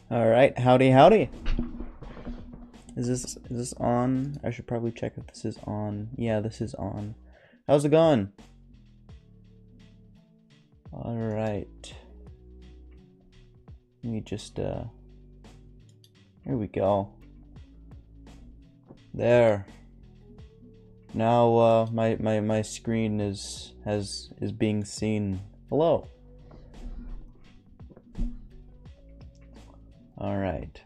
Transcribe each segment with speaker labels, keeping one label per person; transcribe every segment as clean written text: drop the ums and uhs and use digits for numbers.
Speaker 1: All right, howdy, howdy. Is this on? I should probably check if this is on. Yeah, this is on. How's it going? All right. Let me just here we go. There. Now my screen is being seen. Hello. All right.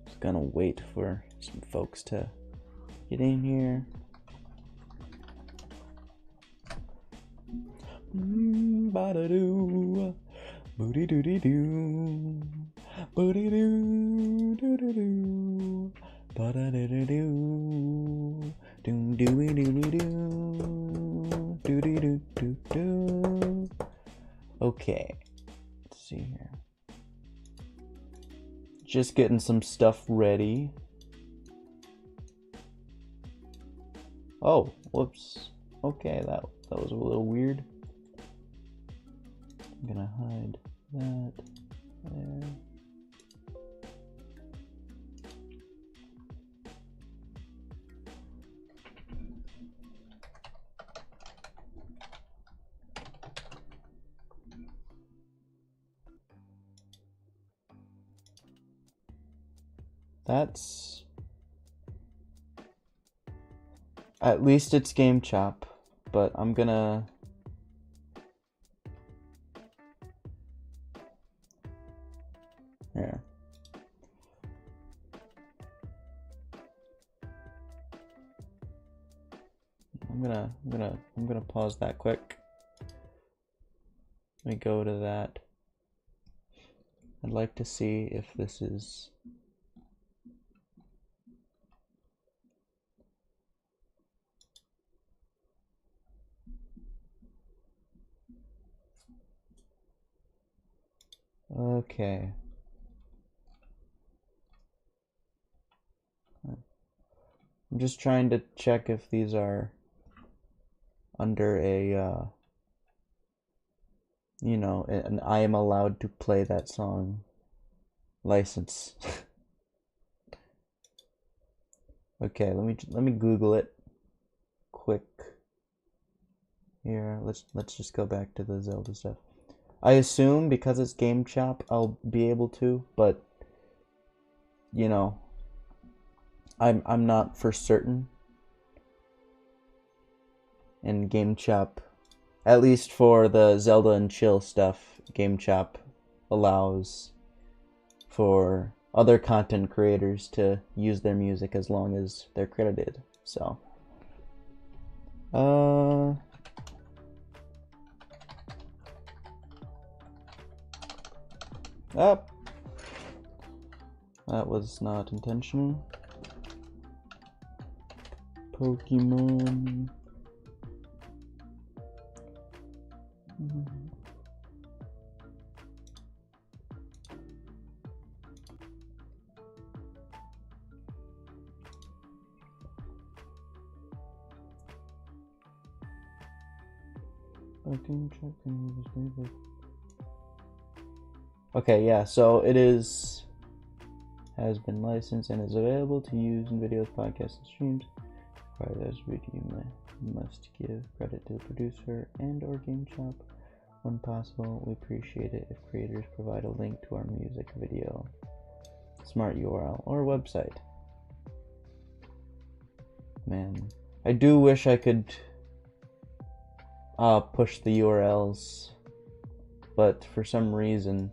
Speaker 1: Just gonna wait for some folks to get in here. Ba-da-doo, booty-doo-dee-doo, booty-doo, doo-doo-doo, ba-da-doo-doo-doo, doo-doo-doo-doo, doo-dee-doo-doo-doo. Okay, let's see here. Just getting some stuff ready. Oh, whoops. Okay, that was a little weird. I'm gonna hide that there. That's... At least it's GameChop, but I'm gonna... Here. I'm gonna pause that quick. Let me go to that. I'd like to see if this is... Okay. I'm just trying to check if these are under a, you know, an I am allowed to play that song license. Okay, let me Google it quick. Here, let's just go back to the Zelda stuff. I assume because it's GameChop, I'll be able to, but you know, I'm not for certain. And GameChop, at least for the Zelda and chill stuff, GameChop allows for other content creators to use their music as long as they're credited. So, up. That was not intentional. Pokémon. Okay, yeah, so it has been licensed and is available to use in videos, podcasts, and streams. Prior to this video, you must give credit to the producer and or GameChop when possible. We appreciate it if creators provide a link to our music video, smart URL, or website. Man, I do wish I could push the URLs, but for some reason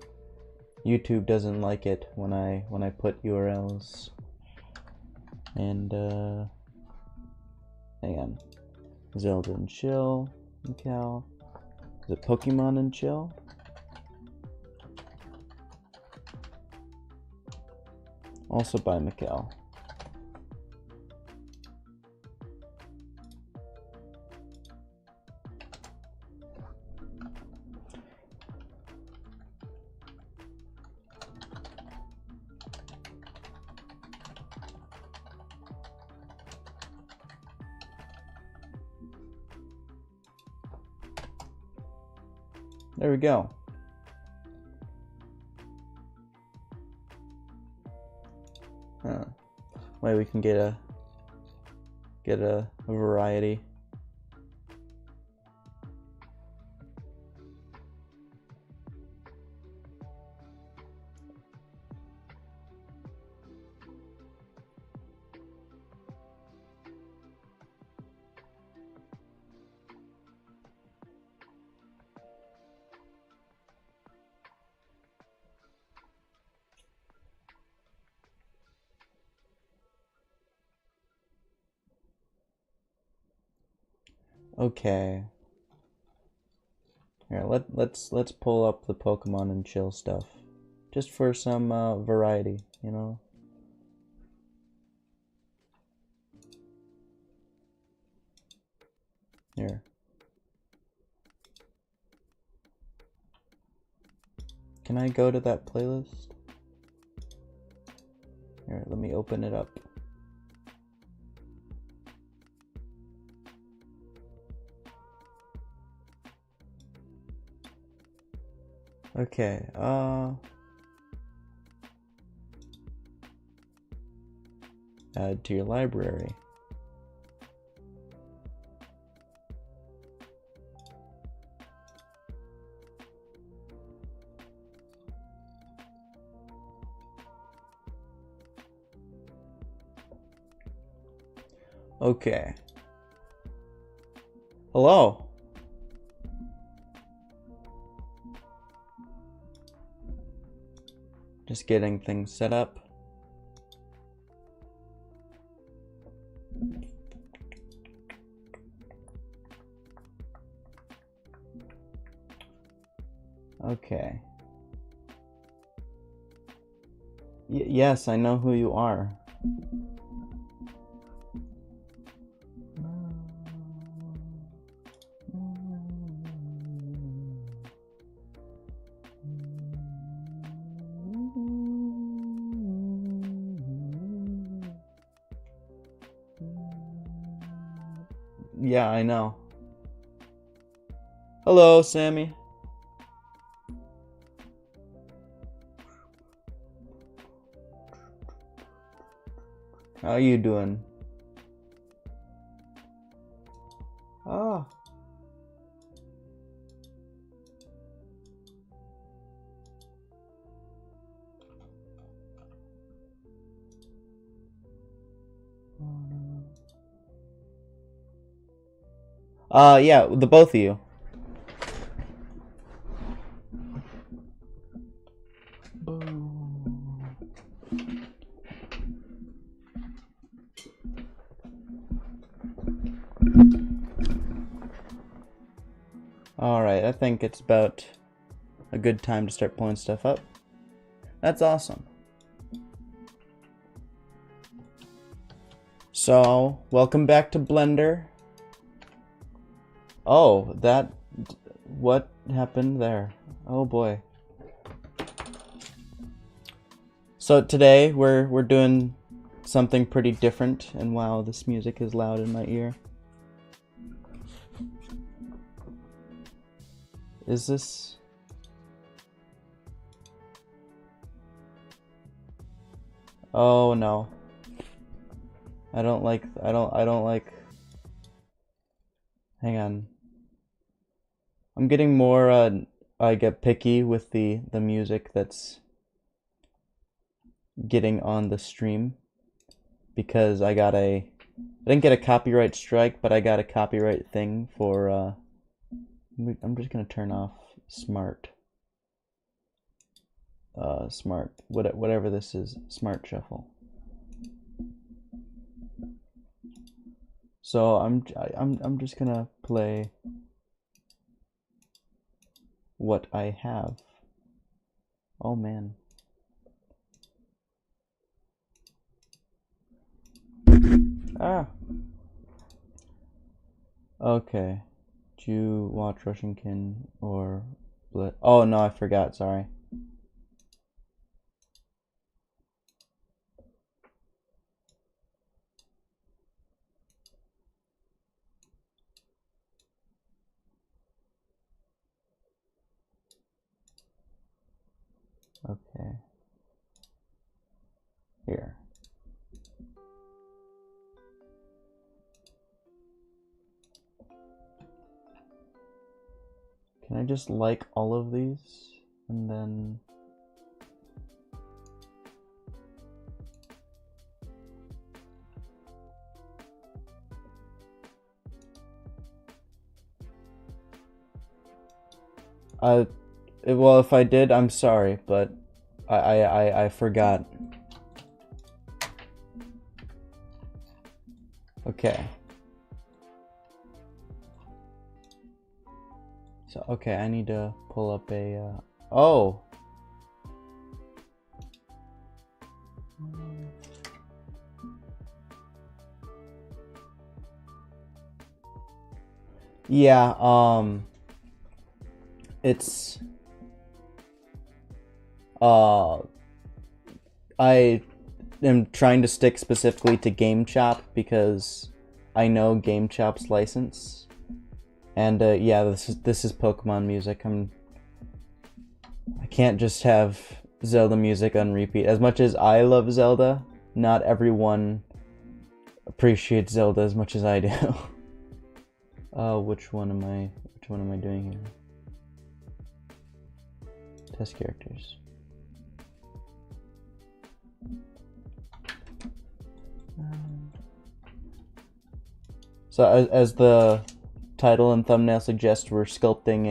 Speaker 1: YouTube doesn't like it when I put URLs. And hang on. Zelda and chill, Mikel. Is it Pokemon and chill? Also by Mikel. There we go. way we can get a variety. Okay. Here, let's pull up the Pokemon and chill stuff, just for some variety, you know. Here. Can I go to that playlist? Here, let me open it up. Okay, add to your library. Okay. Hello. Just getting things set up. Okay. Yes, I know who you are. Yeah, I know. Hello, Sammy. How you doing? Ah. Yeah, the both of you. Alright, I think it's about a good time to start pulling stuff up. That's awesome. So, welcome back to Blender. Oh, what happened there? Oh boy. So today we're doing something pretty different, and wow, this music is loud in my ear. Is this... Oh no. I don't like... Hang on. I'm getting more, I get picky with the music that's getting on the stream, because I didn't get a copyright strike, but I got a copyright thing for, I'm just gonna turn off smart, whatever this is, smart shuffle. So I'm just gonna play what I have. Oh man. Ah. Okay. Do you watch Russiankin or Oh no, I forgot, sorry. Okay. Here. Can I just like all of these and then well, if I did, I'm sorry, but I forgot. Okay. So, okay, I need to pull up a, oh! Yeah, it's, I am trying to stick specifically to GameChop because I know GameChop's license. And yeah, this is Pokemon music. I can't just have Zelda music on repeat. As much as I love Zelda, not everyone appreciates Zelda as much as I do. Which one am I doing here? Test characters. So as the title and thumbnail suggest, we're sculpting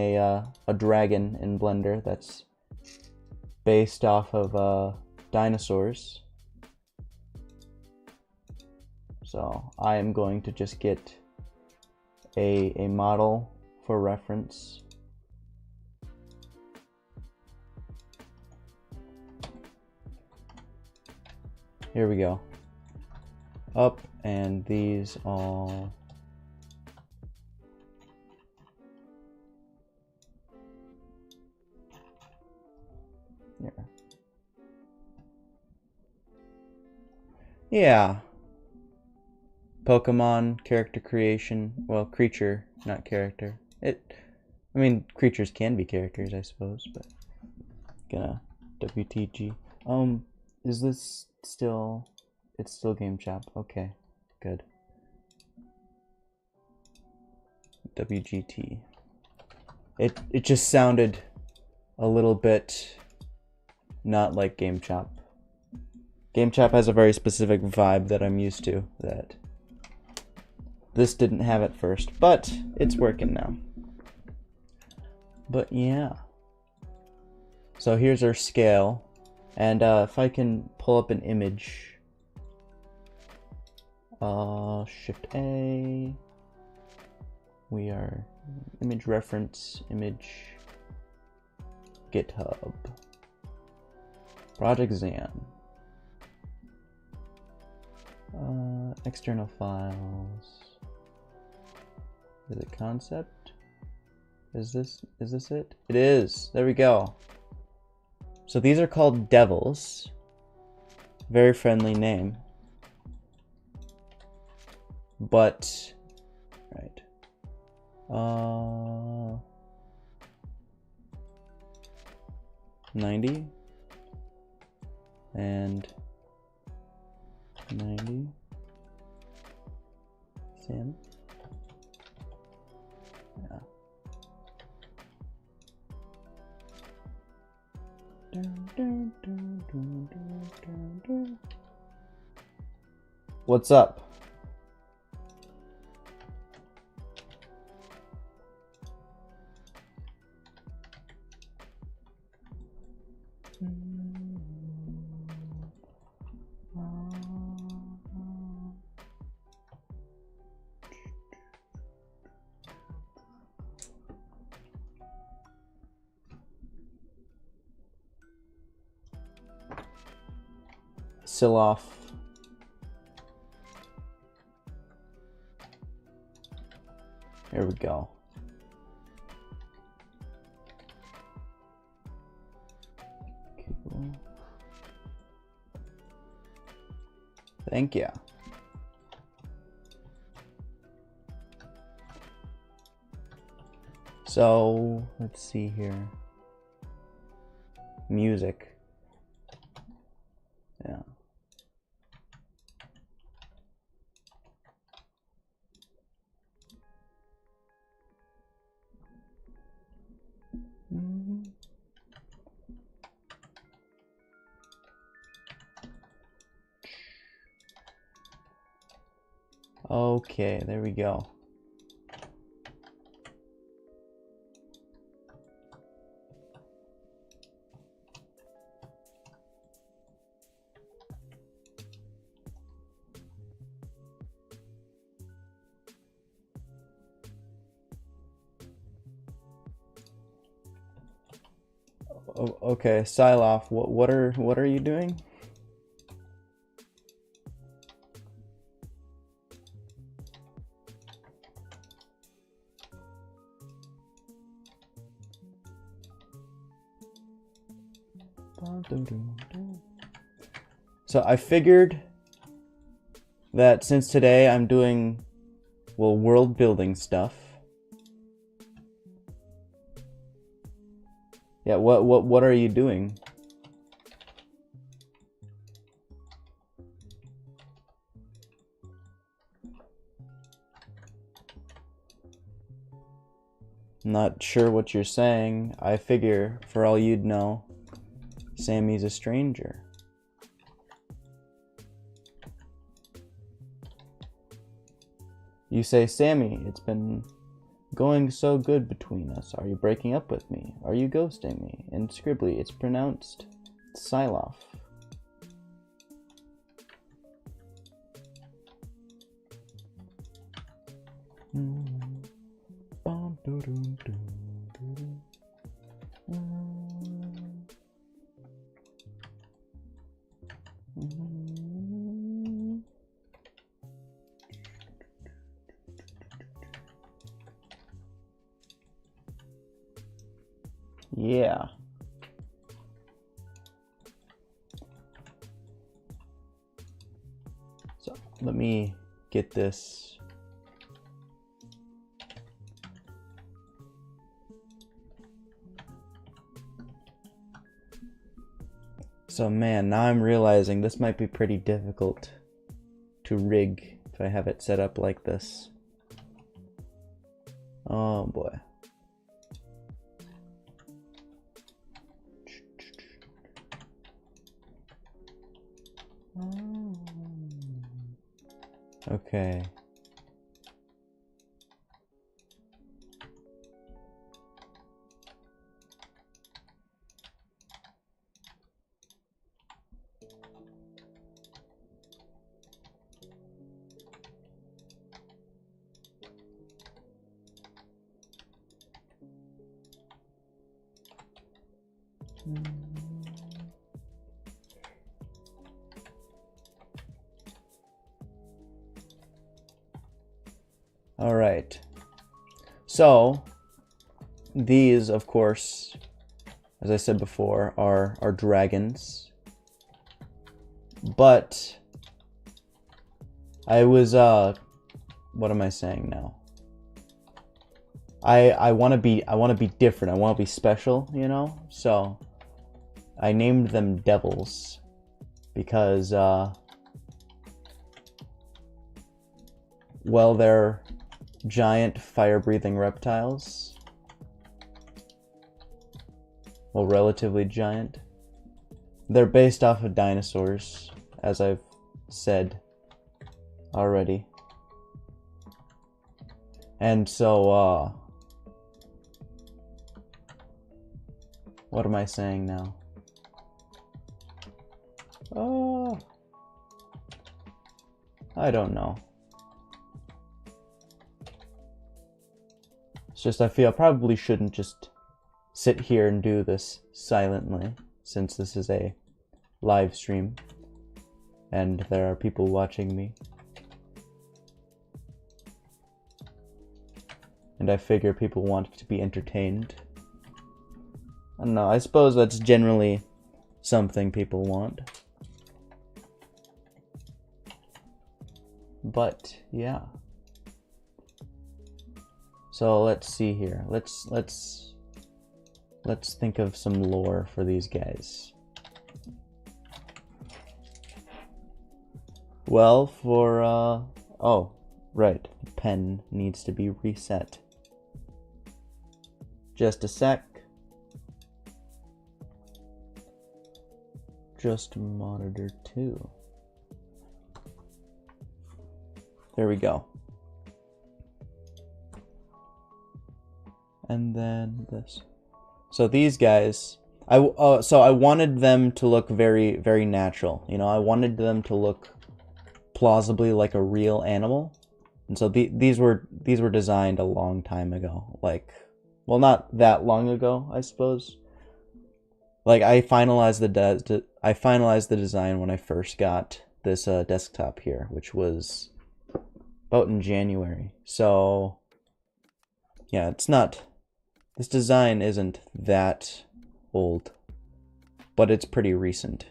Speaker 1: a dragon in Blender that's based off of dinosaurs. So I am going to just get a model for reference. Here we go. Up, and these all. Yeah. Pokemon character creation. Well, creature, not character. I mean, creatures can be characters, I suppose, but gonna WTG. Is this still? It's still GameChop. Okay, good. WGT. It just sounded a little bit not like GameChop. GameChop has a very specific vibe that I'm used to that this didn't have at first, but it's working now. But yeah. So here's our scale, and if I can pull up an image, Shift A, we are image reference, image, GitHub, Project Zan, external files. Is it concept? Is this it? It is. There we go. So these are called devils. Very friendly name. But right. 90 and 90. Sam. Yeah. What's up? Siloff. Here we go. Cool. Thank you. So let's see here. Music. Yeah. Okay, there we go. Okay, Siloff, what are you doing? So I figured that since today I'm doing, well, world building stuff. Yeah, what are you doing? Not sure what you're saying. I figure, for all you'd know, Sammy's a stranger. You say, Sammy, it's been going so good between us. Are you breaking up with me? Are you ghosting me? In Scribbly, it's pronounced Siloff. Yeah. So let me get this. So man, now I'm realizing this might be pretty difficult to rig if I have it set up like this. Oh boy. Okay. All right. So these, of course, as I said before, are dragons. But I was what am I saying now? I want to be different. I want to be special, you know? So I named them devils because well, they're giant fire-breathing reptiles. Well, relatively giant. They're based off of dinosaurs, as I've said already. And so, what am I saying now? Oh, I don't know. It's just I feel I probably shouldn't just sit here and do this silently, since this is a live stream and there are people watching me. And I figure people want to be entertained. I don't know, I suppose that's generally something people want. But yeah. So let's see here. Let's think of some lore for these guys. Well, for oh, right. The pen needs to be reset. Just a sec. Just monitor 2. there we go. And then this. So these guys, so I wanted them to look very, very natural. You know, I wanted them to look plausibly like a real animal. And so these were designed a long time ago. Like, well, not that long ago, I suppose. Like, I finalized the design when I first got this desktop here, which was about in January. So yeah, it's not, this design isn't that old, but it's pretty recent.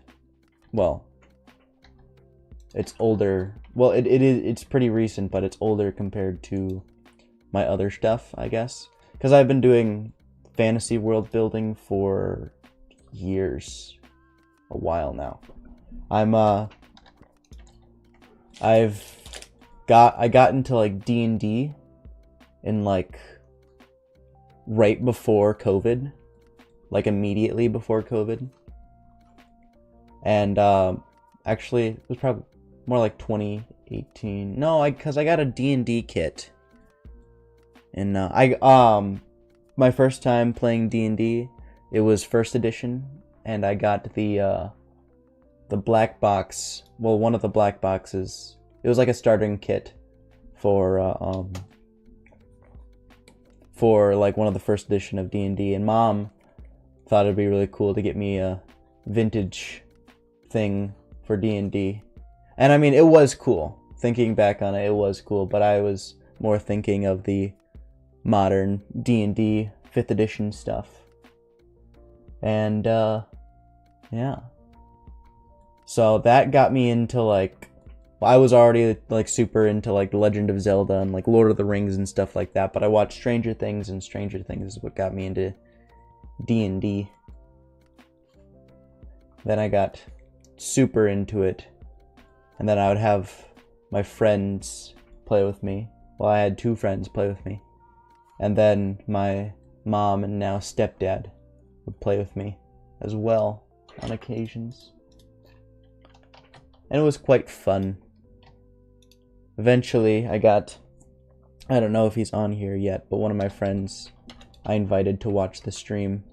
Speaker 1: Well, it's older. Well, it's pretty recent, but it's older compared to my other stuff, I guess. Because I've been doing fantasy world building for years, a while now. I got into like D&D in like right before COVID, like immediately before COVID. And actually it was probably more like 2018. No, because I got a D&D kit. And my first time playing D&D, it was first edition, and I got the black box. Well, one of the black boxes. It was like a starting kit for like one of the first edition of D&D, and Mom thought it'd be really cool to get me a vintage thing for D&D. And I mean, it was cool. Thinking back on it, it was cool, but I was more thinking of the modern D&D 5th edition stuff. And yeah. So that got me into like, I was already like super into like The Legend of Zelda and like Lord of the Rings and stuff like that, but I watched Stranger Things, and Stranger Things is what got me into D&D. Then I got super into it, and then I would have my friends play with me. Well, I had 2 friends play with me, and then my mom and now stepdad would play with me as well on occasions. And it was quite fun. Eventually, I don't know if he's on here yet, but one of my friends I invited to watch the stream.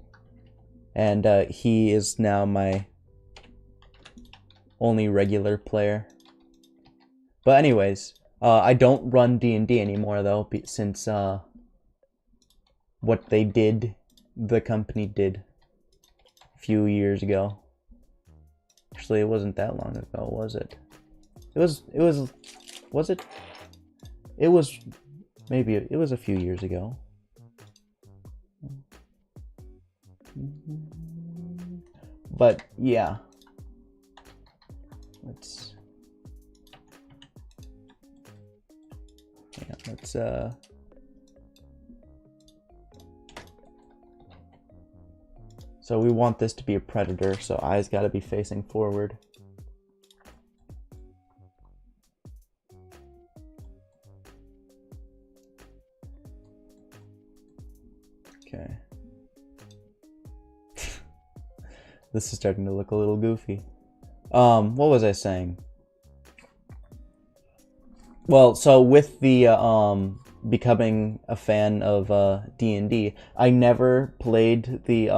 Speaker 1: And he is now my only regular player. But anyways, I don't run D&D anymore, though, since what they did, the company did a few years ago. Actually, it wasn't that long ago, was it? Was it? It was, maybe, it was a few years ago. But, yeah. Let's so we want this to be a predator, so eyes gotta be facing forward. Okay. This is starting to look a little goofy. What was I saying? Well, so with the becoming a fan of D&D, I never played the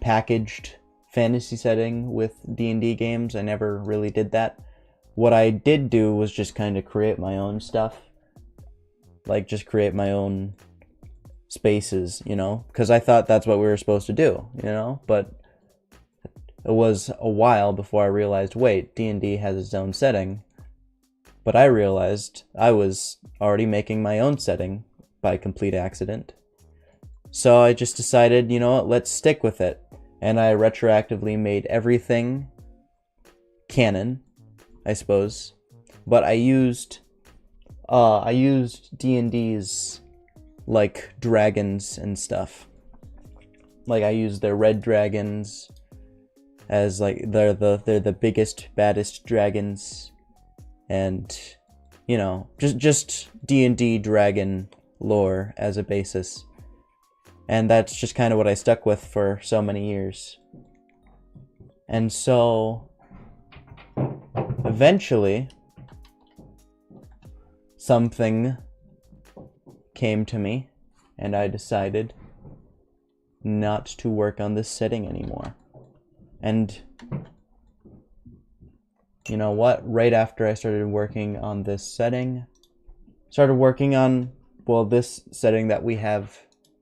Speaker 1: packaged fantasy setting with D&D games. I never really did that. What I did do was just kind of create my own stuff. Like, just create my own spaces, you know? Because I thought that's what we were supposed to do, you know? But it was a while before I realized, wait, D&D has its own setting. But I realized I was already making my own setting by complete accident. So I just decided, you know what, let's stick with it. And I retroactively made everything canon, I suppose. But I used D&D's like dragons and stuff. Like, I used their red dragons as like they're the biggest, baddest dragons. And, you know, just D&D dragon lore as a basis. And that's just kind of what I stuck with for so many years. And so, eventually, something came to me and I decided not to work on this setting anymore. And you know what? Right after I started working on this setting, started working on, well, this setting that we have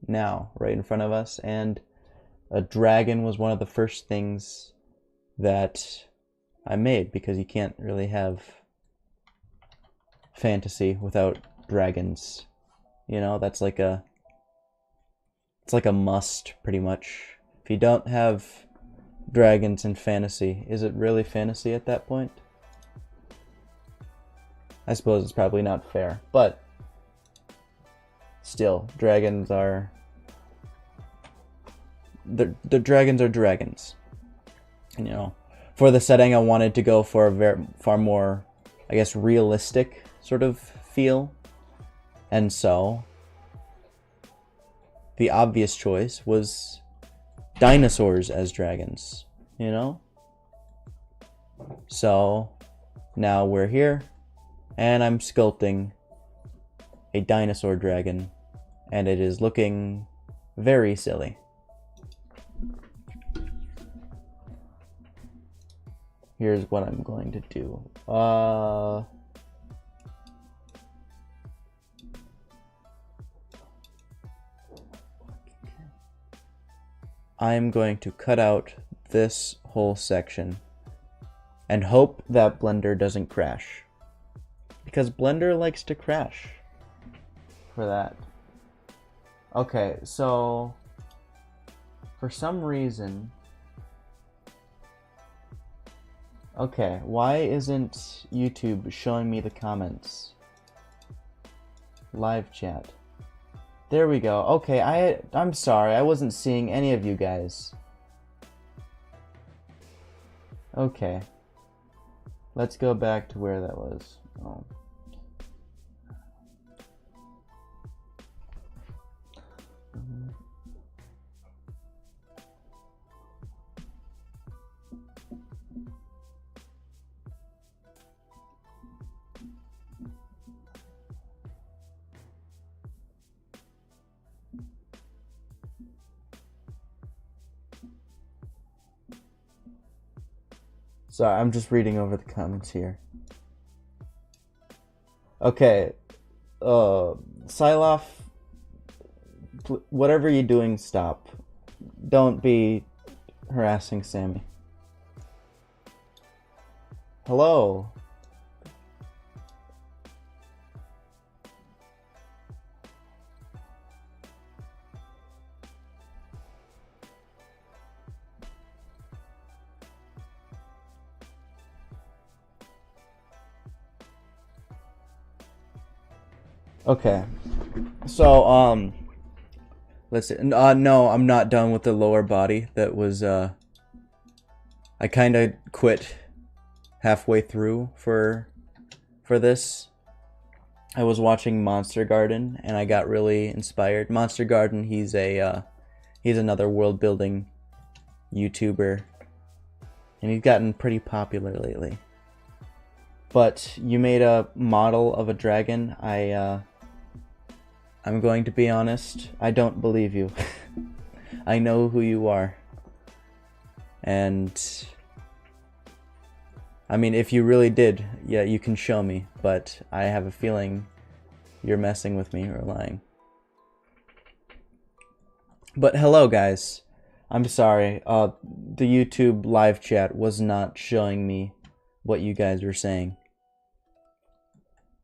Speaker 1: now right in front of us, and a dragon was one of the first things that I made, because you can't really have fantasy without dragons. You know, that's like a, it's like a must, pretty much. If you don't have dragons in fantasy, is it really fantasy at that point? I suppose it's probably not fair, but still, dragons are, the dragons are dragons. And, you know, for the setting I wanted to go for a far more, I guess, realistic sort of feel. And so the obvious choice was dinosaurs as dragons, you know? So now we're here, and I'm sculpting a dinosaur dragon, and it is looking very silly. Here's what I'm going to do. I'm going to cut out this whole section and hope that Blender doesn't crash, because Blender likes to crash for that. Okay, so for some reason, okay, why isn't YouTube showing me the comments? Live chat. There we go. Okay, I'm sorry, I wasn't seeing any of you guys. Okay. Let's go back to where that was. Oh. Sorry, I'm just reading over the comments here. Okay, Siloff, whatever you're doing, stop. Don't be harassing Sammy. Hello. Okay, so, let's see. No, I'm not done with the lower body. That was, I kinda quit halfway through for this. I was watching Monster Garden, and I got really inspired. Monster Garden, he's another world-building YouTuber, and he's gotten pretty popular lately. But you made a model of a dragon. I'm going to be honest, I don't believe you. I know who you are. And I mean, if you really did, yeah, you can show me, but I have a feeling you're messing with me or lying. But hello, guys. I'm sorry. The YouTube live chat was not showing me what you guys were saying.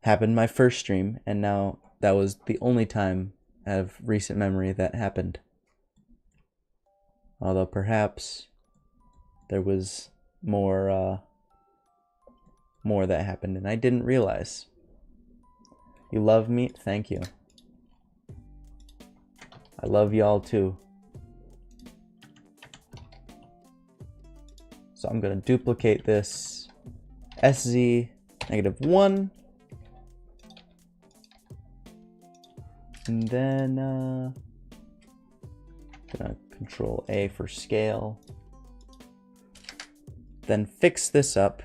Speaker 1: Happened my first stream, and now that was the only time out of recent memory that happened. Although perhaps there was more that happened and I didn't realize. You love me? Thank you. I love y'all too. So I'm gonna duplicate this SZ-1. And then, gonna Control A for scale. Then fix this up.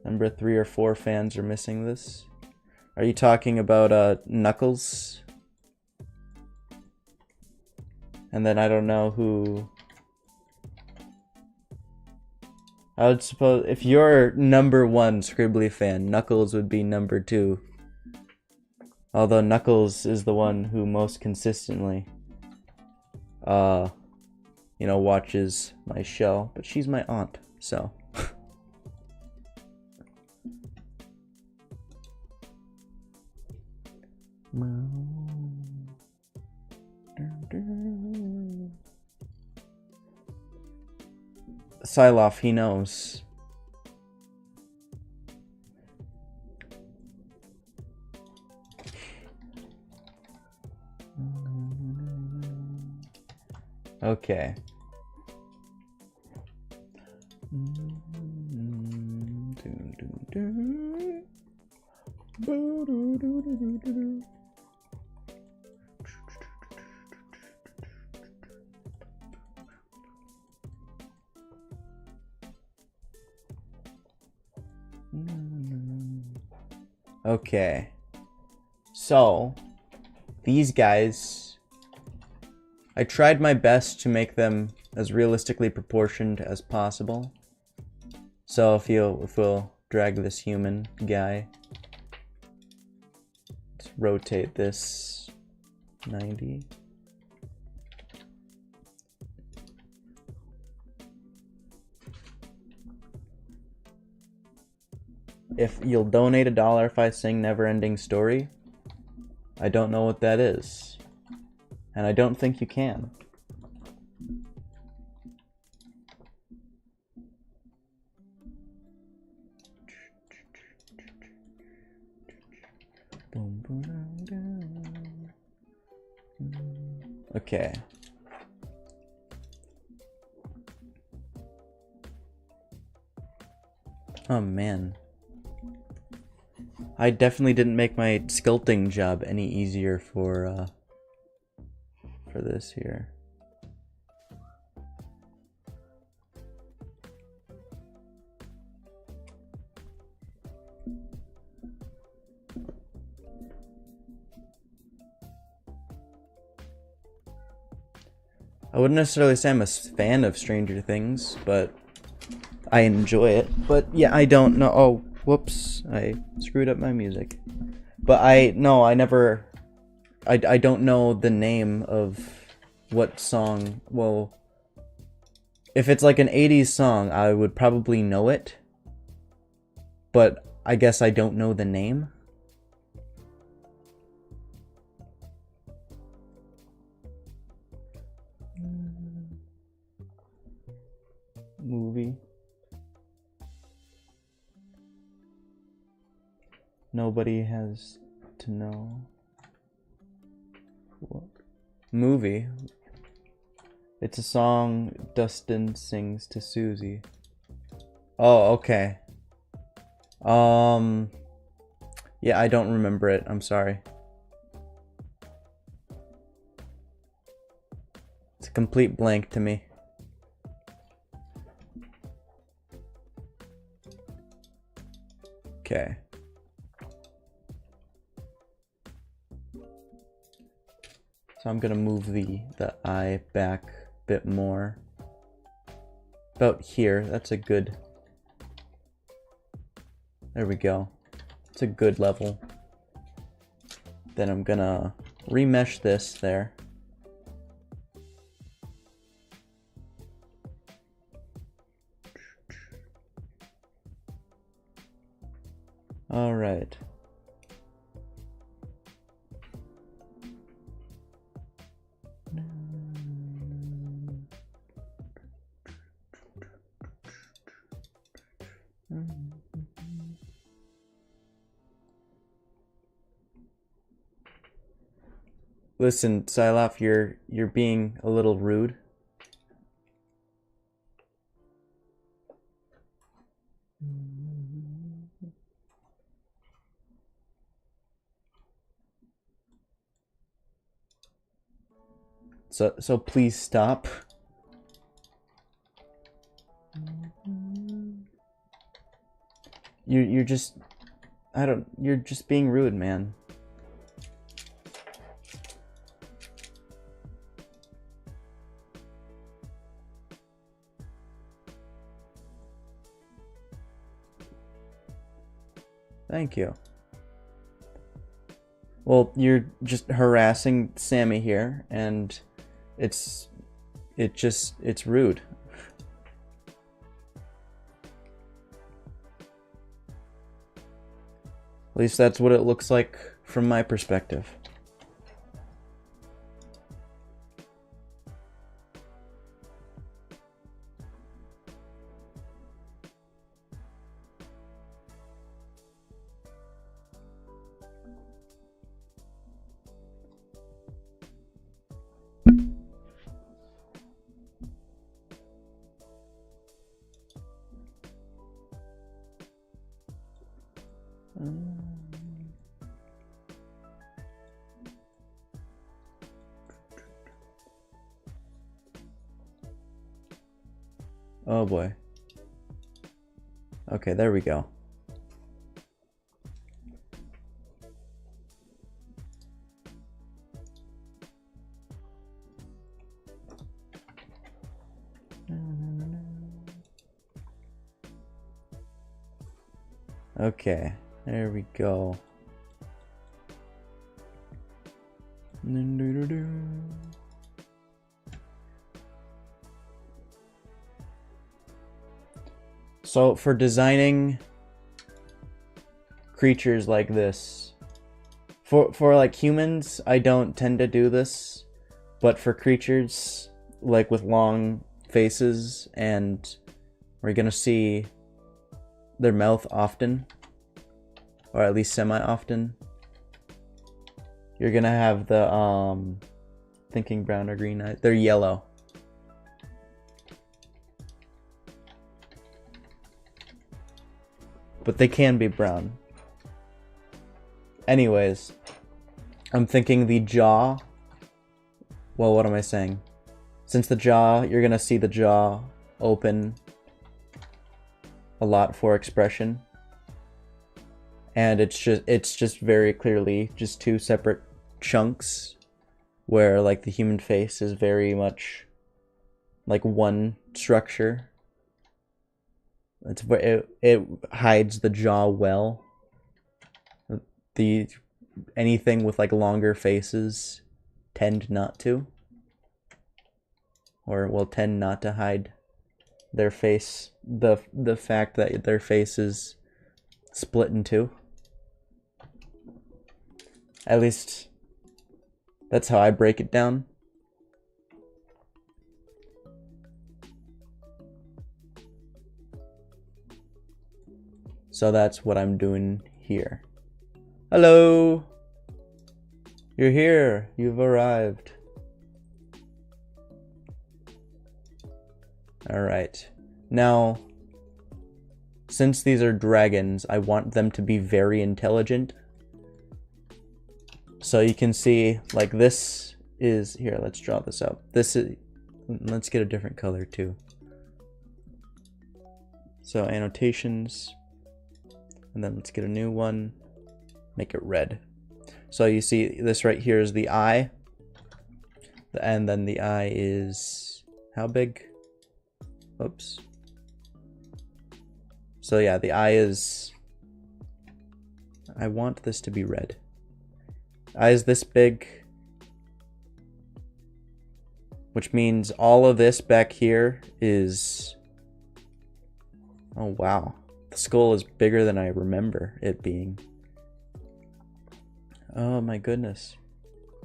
Speaker 1: Number 3 or 4 fans are missing this. Are you talking about Knuckles? And then I don't know who... I would suppose if you're number 1 Scribbly fan, Knuckles would be number 2. Although Knuckles is the one who most consistently, you know, watches my show. But she's my aunt, so... Siloff, he knows. Okay. Okay. So, these guys, I tried my best to make them as realistically proportioned as possible. So if we'll drag this human guy, let's rotate this 90. If you'll donate $1 if I sing Never Ending Story, I don't know what that is. And I don't think you can. Okay. Oh man. I definitely didn't make my sculpting job any easier for this here. I wouldn't necessarily say I'm a fan of Stranger Things, but I enjoy it. But yeah, I don't know. Oh, whoops. I screwed up my music. But I never... I don't know the name of what song. Well, if it's like an 80s song, I would probably know it. But I guess I don't know the name. Movie. Nobody has to know. What? Movie. It's a song Dustin sings to Susie. Oh, okay. Yeah, I don't remember it. I'm sorry. It's a complete blank to me. Okay. So I'm gonna move the eye back a bit more. About here, that's a good... There we go. It's a good level. Then I'm gonna remesh this there. All right. Listen, Siloff, you're being a little rude. So please stop. You're just... You're just being rude, man. Thank you. Well, you're just harassing Sammy here, and it's rude. At least that's what it looks like from my perspective. Oh boy. Okay, there we go. Okay, there we go. So for designing creatures like this, for like humans, I don't tend to do this, but for creatures like with long faces, and we're gonna see their mouth often, or at least semi-often, you're gonna have the thinking brown or green eyes. They're yellow. But they can be brown. Anyways, I'm thinking the jaw. Well, what am I saying? Since the jaw, you're gonna see the jaw open a lot for expression. And it's just very clearly just two separate chunks, where like the human face is very much like one structure. It's it hides the jaw well. Anything with like longer faces tend not to, or will tend not to hide their face, the fact that their face is split in two. At least that's how I break it down. So that's what I'm doing here. Hello! You're here. You've arrived. Alright. Now, since these are dragons, I want them to be very intelligent. So you can see, like, this is... Here, let's draw this out. This is... Let's get a different color, too. So, annotations... And then let's get a new one, make it red. So you see this right here is the eye. And then the eye is, how big? Oops. So yeah, the eye is, I want this to be red. Eye is this big, which means all of this back here is, oh wow. The skull is bigger than I remember it being. Oh my goodness.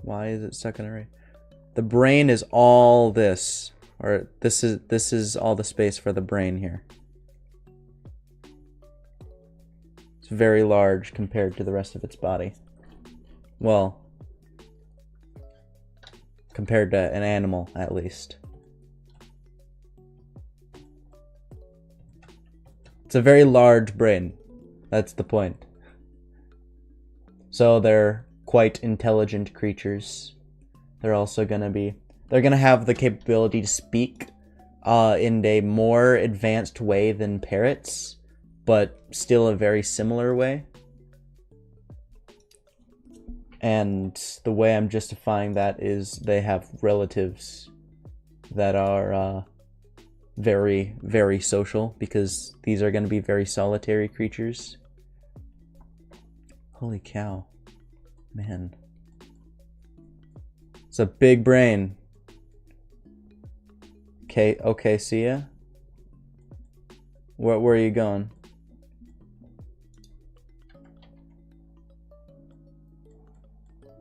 Speaker 1: Why is it stuck in a ray? The brain is all this. Or this is all the space for the brain here. It's very large compared to the rest of its body. Well, compared to an animal at least. It's a very large brain. That's the point. So they're quite intelligent creatures. They're also gonna have the capability to speak in a more advanced way than parrots. but still a very similar way. And the way I'm justifying that is they have relatives that are very, very social, because these are going to be very solitary creatures. Holy cow. Man. It's a big brain. Okay, see ya. Where are you going?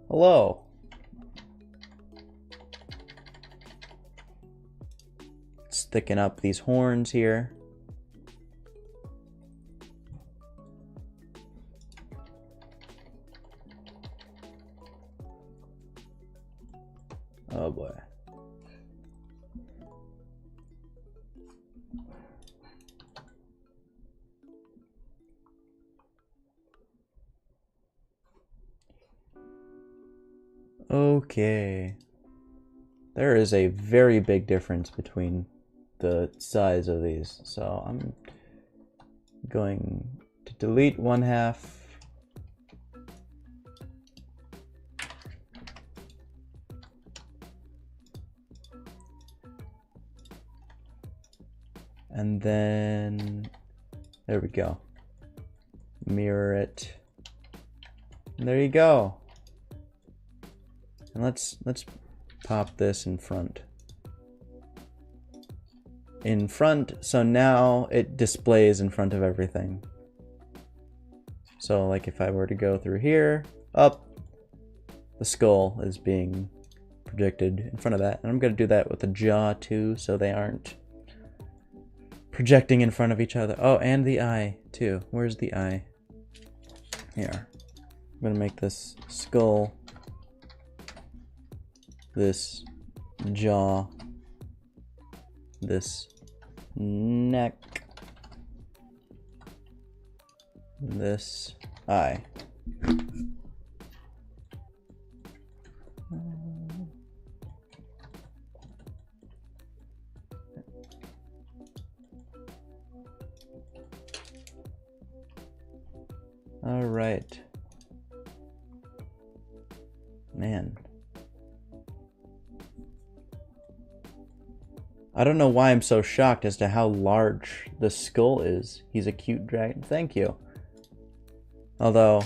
Speaker 1: Hello. Sticking up these horns here. Oh boy. Okay. There is a very big difference between the size of these, so I'm going to delete one half. And then there we go. Mirror it. And there you go. And let's pop this in front. In front, so now it displays in front of everything. So like if I were to go through here, up, the skull is being projected in front of that. And I'm gonna do that with the jaw too, so they aren't projecting in front of each other. Oh, and the eye too. Where's the eye? Here. I'm gonna make this skull, this jaw, this neck, this eye. All right. Man. I don't know why I'm so shocked as to how large the skull is. He's a cute dragon. Thank you. Although,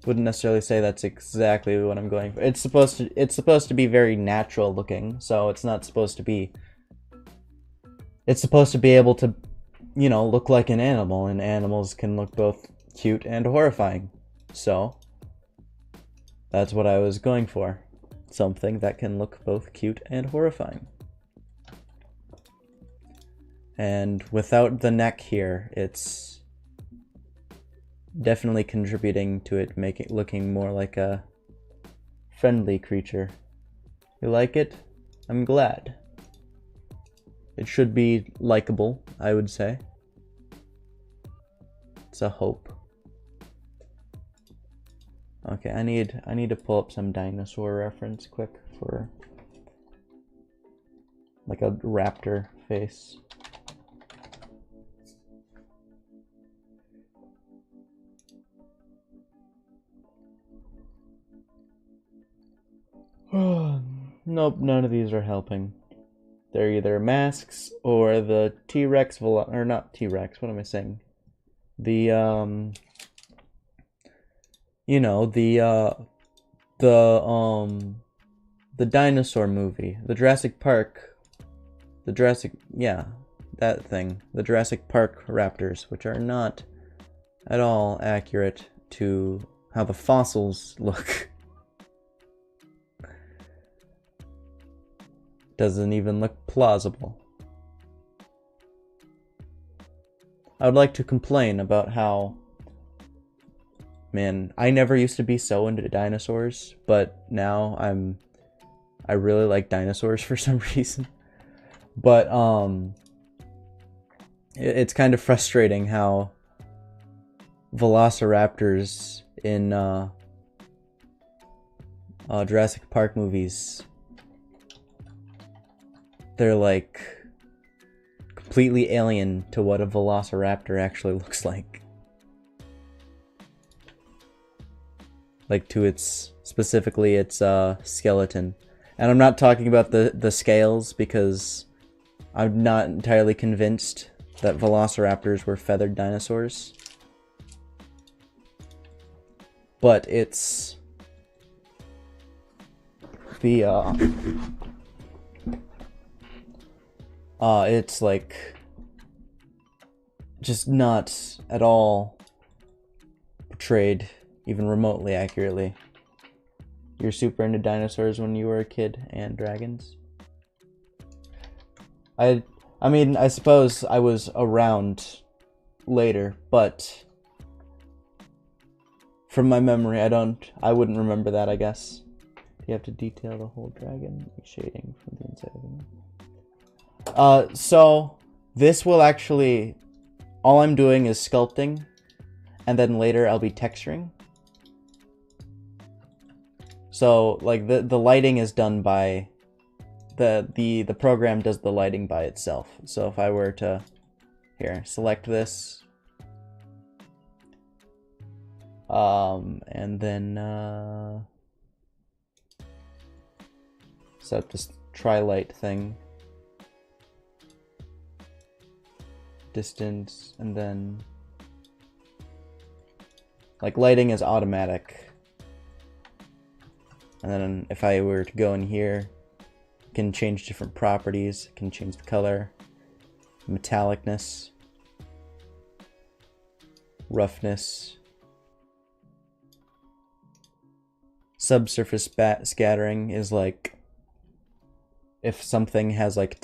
Speaker 1: wouldn't necessarily say that's exactly what I'm going for. It's supposed to be very natural looking, so it's not supposed to be. It's supposed to be able to, you know, look like an animal, and animals can look both cute and horrifying. So that's what I was going for. Something that can look both cute and horrifying. And without the neck here, it's definitely contributing to it looking more like a friendly creature. You like it? I'm glad. It should be likable, I would say. It's a hope. Okay, I need to pull up some dinosaur reference quick for like a raptor face. Nope, none of these are helping. They're either masks or the T-Rex or not T-Rex, what am I saying? The you know, the dinosaur movie, the Jurassic Park, yeah, that thing, the Jurassic Park raptors, which are not at all accurate to how the fossils look. Doesn't even look plausible. I would like to complain about how, man, I never used to be so into dinosaurs, but now I really like dinosaurs for some reason. But it's kind of frustrating how velociraptors in Jurassic Park movies, they're like completely alien to what a velociraptor actually looks like. Like to its, specifically its skeleton. And I'm not talking about the scales, because I'm not entirely convinced that velociraptors were feathered dinosaurs. But it's the it's like just not at all portrayed even remotely accurately. You're super into dinosaurs when you were a kid, and dragons? I mean, I suppose I was around later, but from my memory, I wouldn't remember that, I guess. You have to detail the whole dragon, shading from the inside of them. So this will actually, all I'm doing is sculpting, and then later I'll be texturing. So like the lighting is done by the program does the lighting by itself. So if I were to select this, and then set this tri-light thing, distance, and then like lighting is automatic. And then if I were to go in here, I can change different properties. I can change the color, metallicness, roughness, subsurface scattering is like if something has like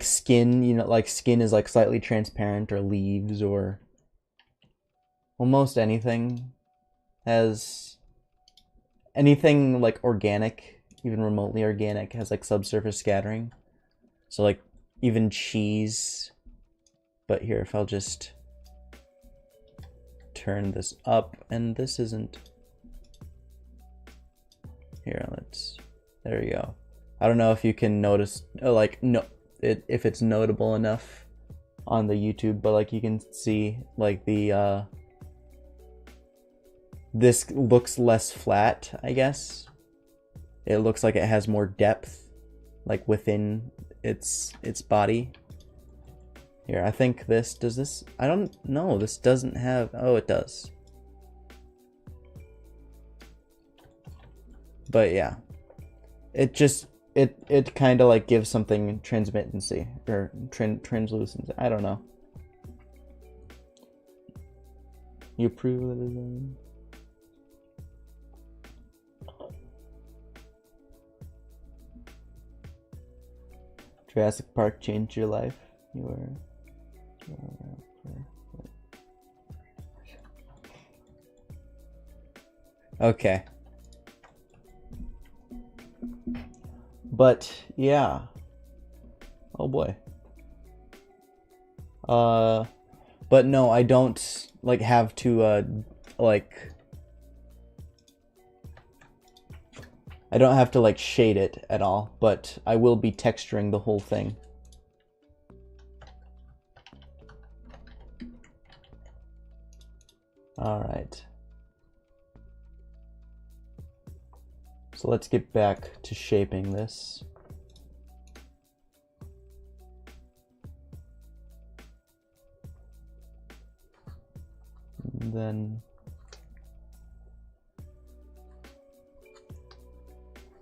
Speaker 1: skin, you know, like skin is like slightly transparent, or leaves, or almost anything has anything like organic, even remotely organic, has like subsurface scattering. So like even cheese. But here, if I'll just turn this up, and this isn't here, there you go. I don't know if you can notice, like, if it's notable enough on the YouTube, but like you can see like the this looks less flat, I guess. It looks like it has more depth, like within its body. Here, I think this, does this, I don't know, this doesn't have, oh, it does. But yeah, it just, it kind of like gives something transmittancy, or translucency, I don't know. You approve of the design? Jurassic Park changed your life? You were... Okay. But yeah. Oh boy. But no, I don't like have to like I don't have to like shade it at all, but I will be texturing the whole thing. All right. So let's get back to shaping this. And then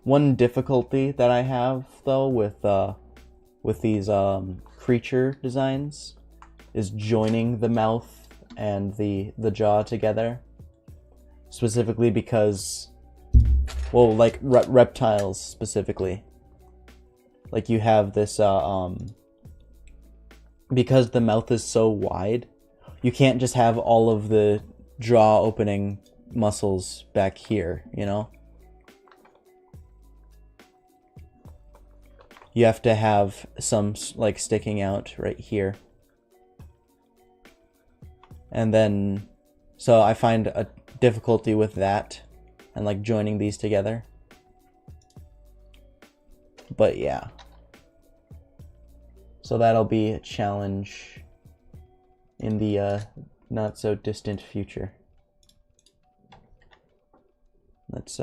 Speaker 1: one difficulty that I have though with these creature designs is joining the mouth and the jaw together, specifically because, well, like reptiles specifically, like you have this because the mouth is so wide, you can't just have all of the jaw opening muscles back here, you know? You have to have some like sticking out right here. And then, so I find a difficulty with that and like joining these together. But yeah. So that'll be a challenge in the not so distant future. Let's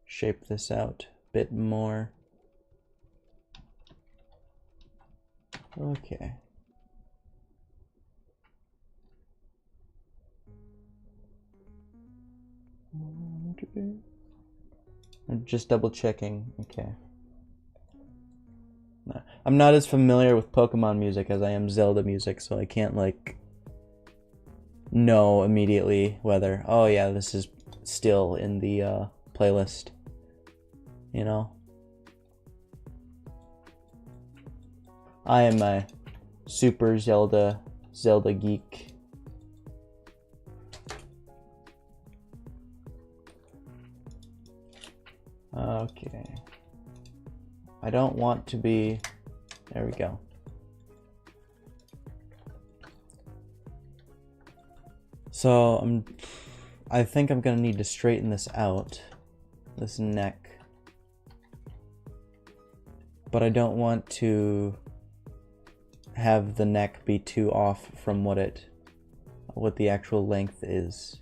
Speaker 1: shape this out a bit more. Okay. I'm just double checking. Okay. No, I'm not as familiar with Pokemon music as I am Zelda music, so I can't like know immediately whether, oh yeah, this is still in the playlist, you know? I am a super Zelda geek. Okay. I don't want to be... There we go. So I think I'm gonna need to straighten this out, this neck. But I don't want to have the neck be too off from what the actual length is.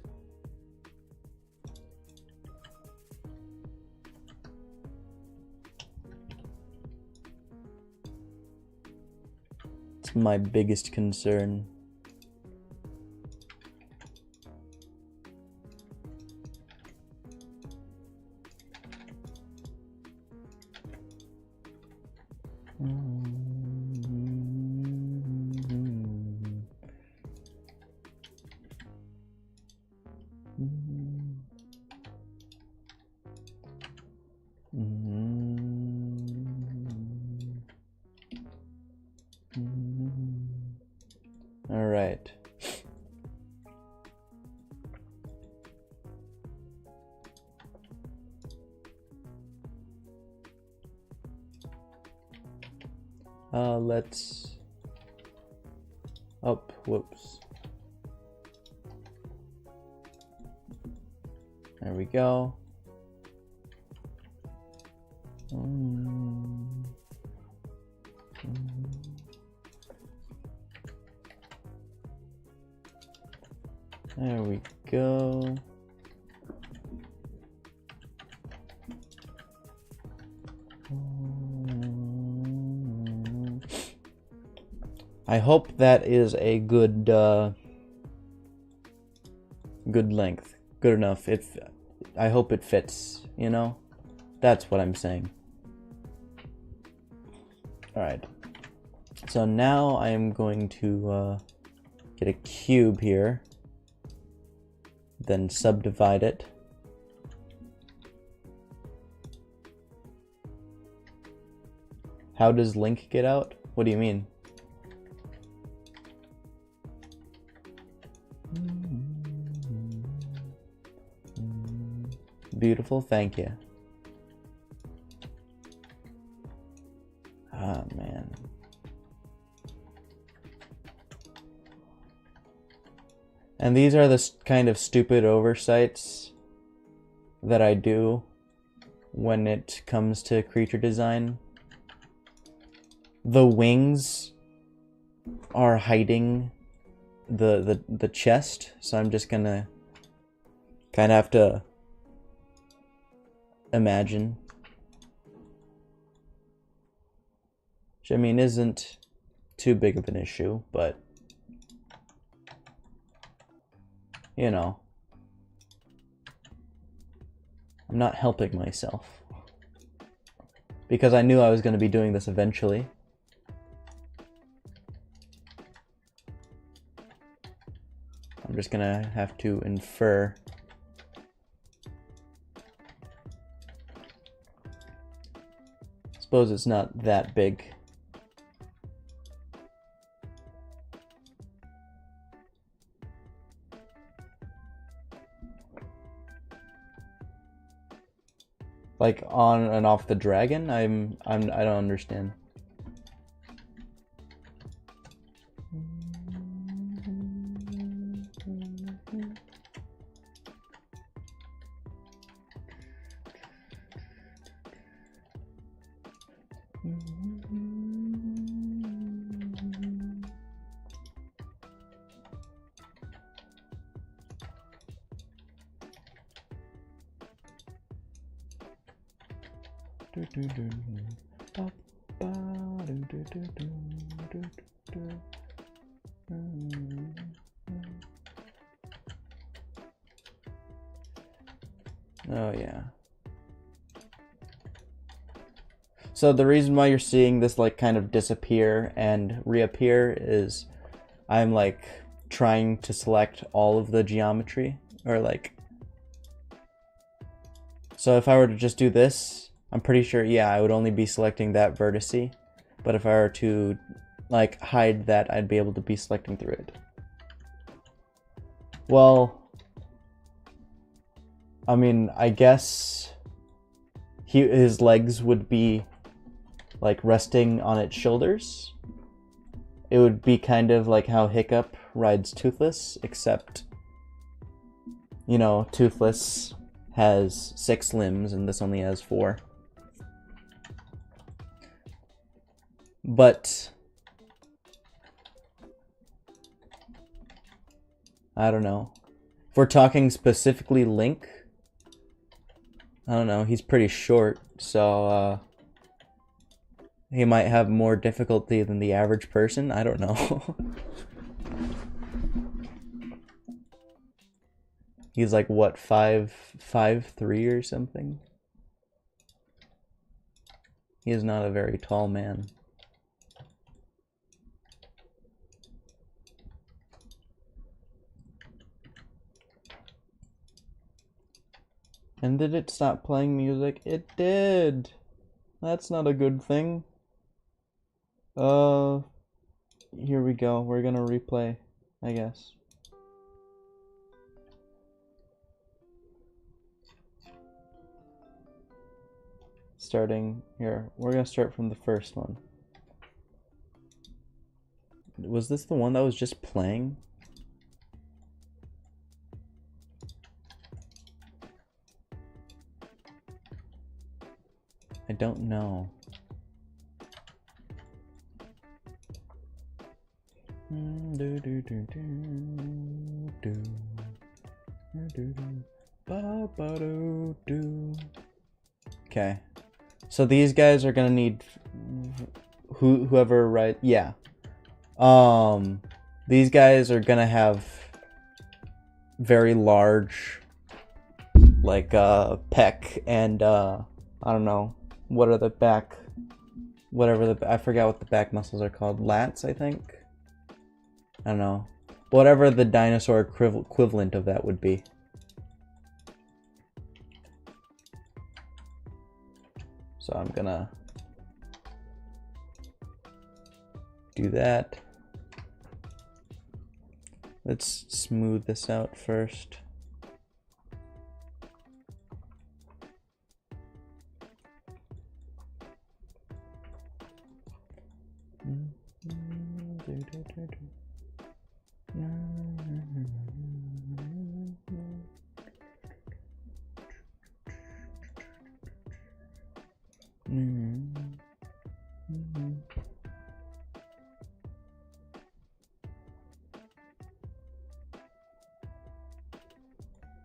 Speaker 1: It's my biggest concern. All right. Let's... Oh, whoops. There we go. There we go. I hope that is a good good length. Good enough. I hope it fits, you know? That's what I'm saying. Alright. So now I am going to get a cube here. Then subdivide it. How does Link get out? What do you mean? Beautiful, thank you. Ah, man. And these are the kind of stupid oversights that I do when it comes to creature design. The wings are hiding the chest, so I'm just gonna kind of have to imagine. Which, I mean, isn't too big of an issue, but you know, I'm not helping myself because I knew I was going to be doing this eventually. I'm just gonna have to infer. Suppose it's not that big. Like on and off the dragon? I don't understand. Oh yeah. So the reason why you're seeing this like kind of disappear and reappear is I'm like trying to select all of the geometry, or like, so if I were to just do this, I'm pretty sure, yeah, I would only be selecting that vertice, but if I were to like hide that, I'd be able to be selecting through it. Well, I mean, I guess his legs would be like resting on its shoulders. It would be kind of like how Hiccup rides Toothless, except, you know, Toothless has 6 limbs and this only has 4. But I don't know. If we're talking specifically Link, I don't know, he's pretty short, so he might have more difficulty than the average person. I don't know. He's like, what, 5'3" or something? He is not a very tall man. And did it stop playing music? It did! That's not a good thing. Here we go. We're gonna replay, I guess. Starting here. We're gonna start from the first one. Was this the one that was just playing? I don't know. Okay, so these guys are gonna need whoever yeah. These guys are gonna have very large, like pec and I don't know what are the back, whatever I forgot what the back muscles are called, lats, I think. I don't know. Whatever the dinosaur equivalent of that would be. So I'm gonna do that. Let's smooth this out first.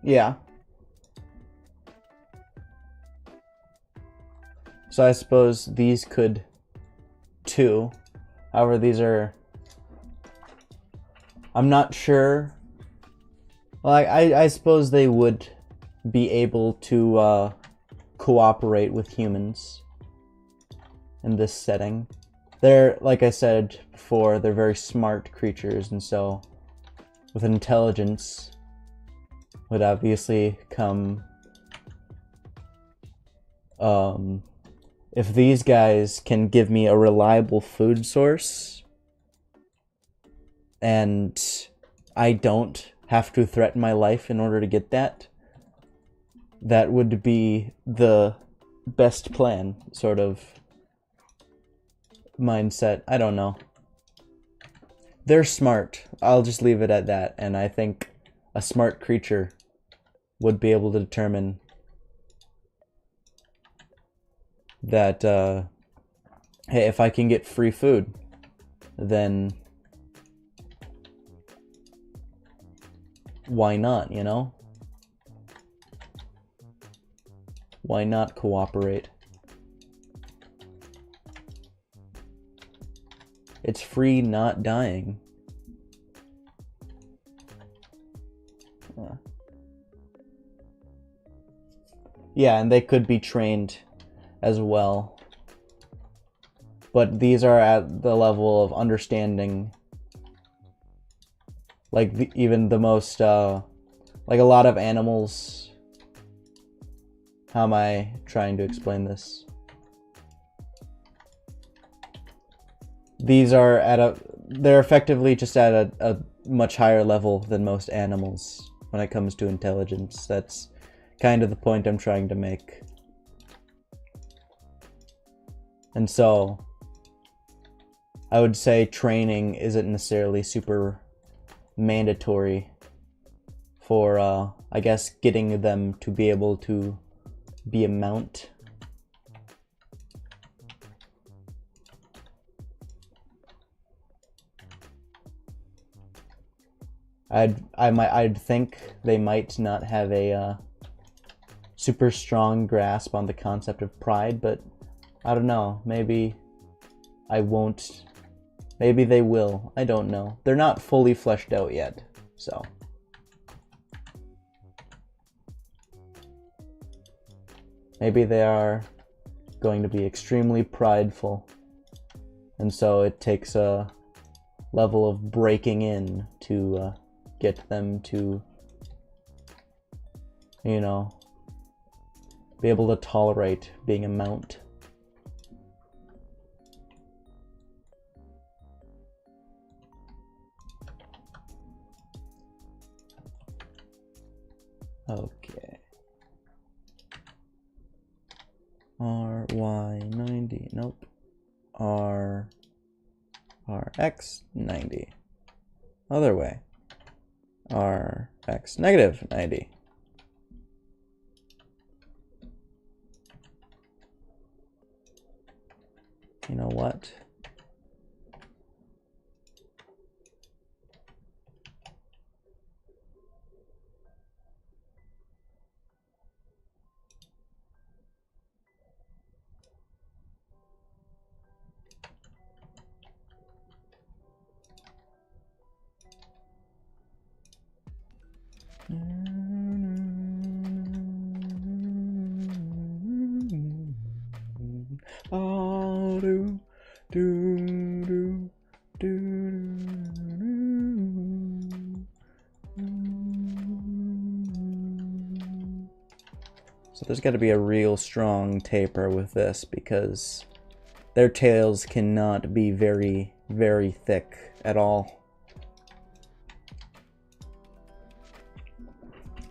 Speaker 1: Yeah. So I suppose these could too. However, these are, I'm not sure. Well, I suppose they would be able to cooperate with humans in this setting. They're, like I said before, they're very smart creatures, and so with intelligence would obviously come, if these guys can give me a reliable food source and I don't have to threaten my life in order to get that, that would be the best plan, sort of mindset. I don't know. They're smart. I'll just leave it at that, and I think a smart creature would be able to determine that, hey, if I can get free food, then why not, you know? Why not cooperate? It's free, not dying. Yeah, and they could be trained as well. But these are at the level of understanding, like even the most, like a lot of animals. How am I trying to explain this? These are they're effectively just at a much higher level than most animals when it comes to intelligence. That's kind of the point I'm trying to make. And so, I would say training isn't necessarily super mandatory for, I guess, getting them to be able to be a mount. I'd think they might not have a super strong grasp on the concept of pride, but I don't know. Maybe I won't. Maybe they will. I don't know. They're not fully fleshed out yet, so. Maybe they are going to be extremely prideful, and so it takes a level of breaking in to get them to, you know, be able to tolerate being a mount. Okay. RY90, nope. RX90. Other way. RX negative 90. You know what? Oh, do, do, do, do, So there's got to be a real strong taper with this, because their tails cannot be very, very thick at all.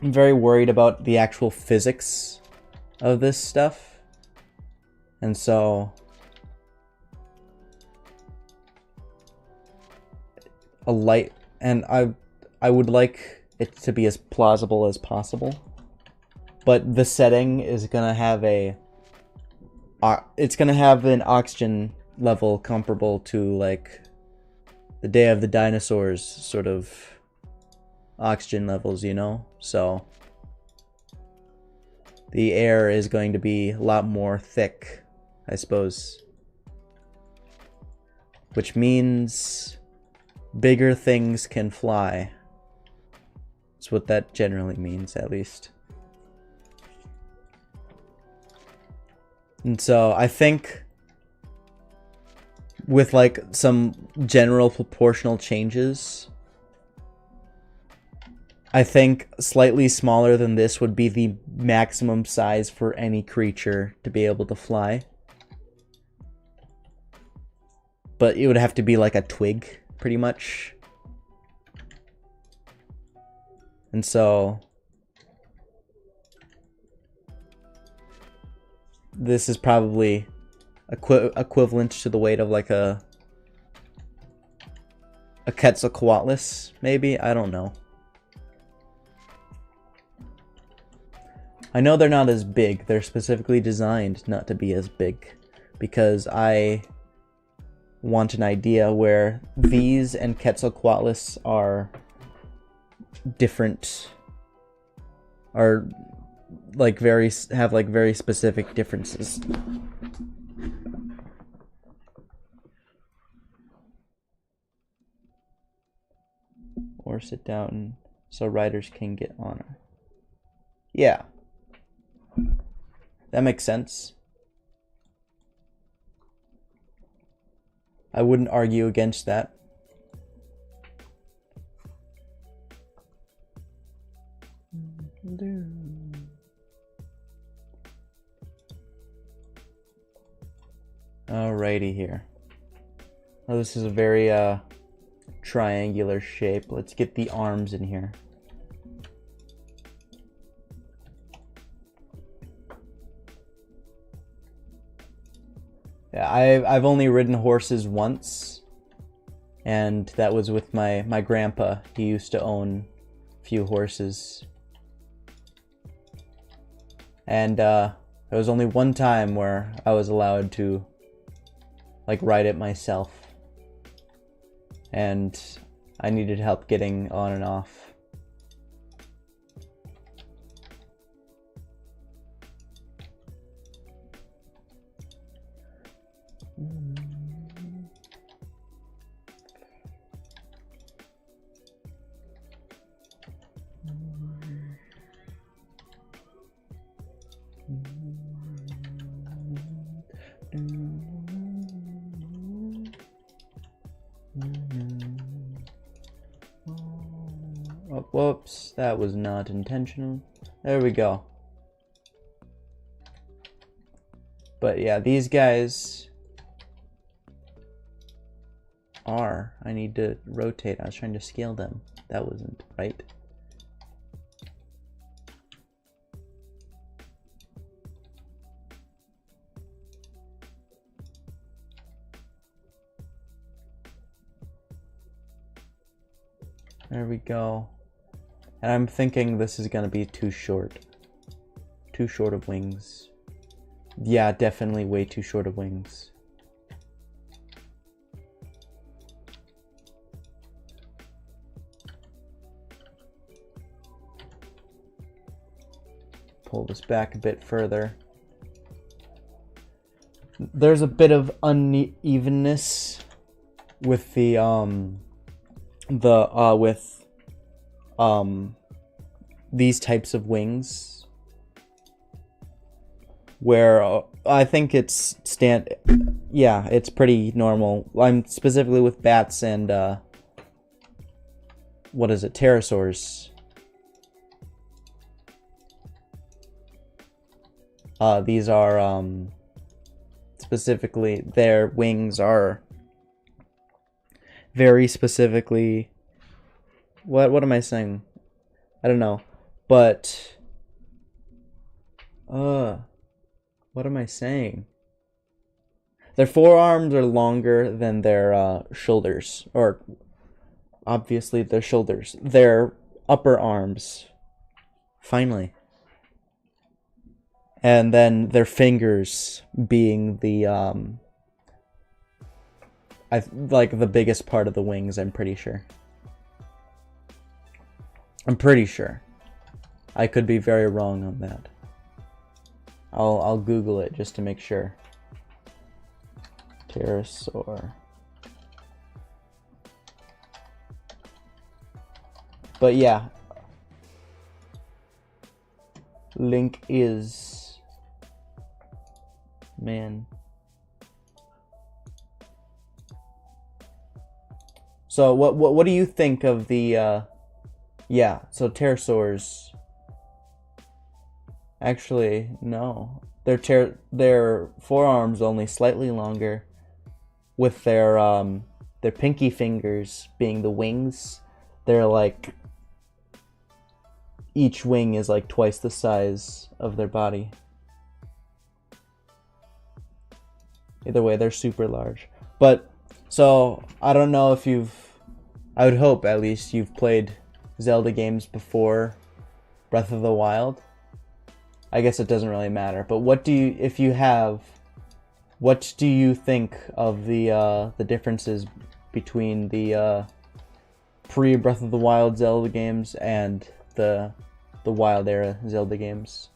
Speaker 1: I'm very worried about the actual physics of this stuff. And so I would like it to be as plausible as possible. But the setting is gonna have it's gonna have an oxygen level comparable to like the Day of the Dinosaurs sort of oxygen levels, you know? So the air is going to be a lot more thick, I suppose. Which means bigger things can fly. That's what that generally means, at least. And so I think with like some general proportional changes, I think slightly smaller than this would be the maximum size for any creature to be able to fly. But it would have to be like a twig, pretty much. And so this is probably equivalent to the weight of like a Quetzalcoatlus, maybe? I don't know. I know they're not as big. They're specifically designed not to be as big, because I want an idea where these and Quetzalcoatlus are different, are like have like very specific differences. horse it down so riders can get honor. Yeah. That makes sense. I wouldn't argue against that. Alrighty here. Oh, this is a very triangular shape. Let's get the arms in here. Yeah, I've only ridden horses once, and that was with my grandpa. He used to own a few horses. And there was only one time where I was allowed to like ride it myself, and I needed help getting on and off. Oh, whoops, that was not intentional. There we go. But yeah, these guys are... I need to rotate. I was trying to scale them. That wasn't right. There we go. And I'm thinking this is gonna be too short. Too short of wings. Yeah, definitely way too short of wings. Pull this back a bit further. There's a bit of unevenness with the these types of wings, where I think it's yeah, it's pretty normal. I'm specifically with bats and what is it, pterosaurs. These are specifically, their wings are very specifically, what am I saying? I don't know, but what am I saying? Their forearms are longer than their shoulders, or obviously their shoulders. Their upper arms, finally. And then their fingers being the like the biggest part of the wings, I'm pretty sure. I'm pretty sure. I could be very wrong on that. I'll Google it just to make sure. Pterosaur. But yeah. Link is... man. So what do you think of the yeah, so pterosaurs, actually no, their forearms only slightly longer, with their pinky fingers being the wings. They're like, each wing is like twice the size of their body. Either way, they're super large. But so I don't know if I would hope at least you've played Zelda games before Breath of the Wild. I guess it doesn't really matter, but if you have, what do you think of the differences between the pre-Breath of the Wild Zelda games and the Wild era Zelda games?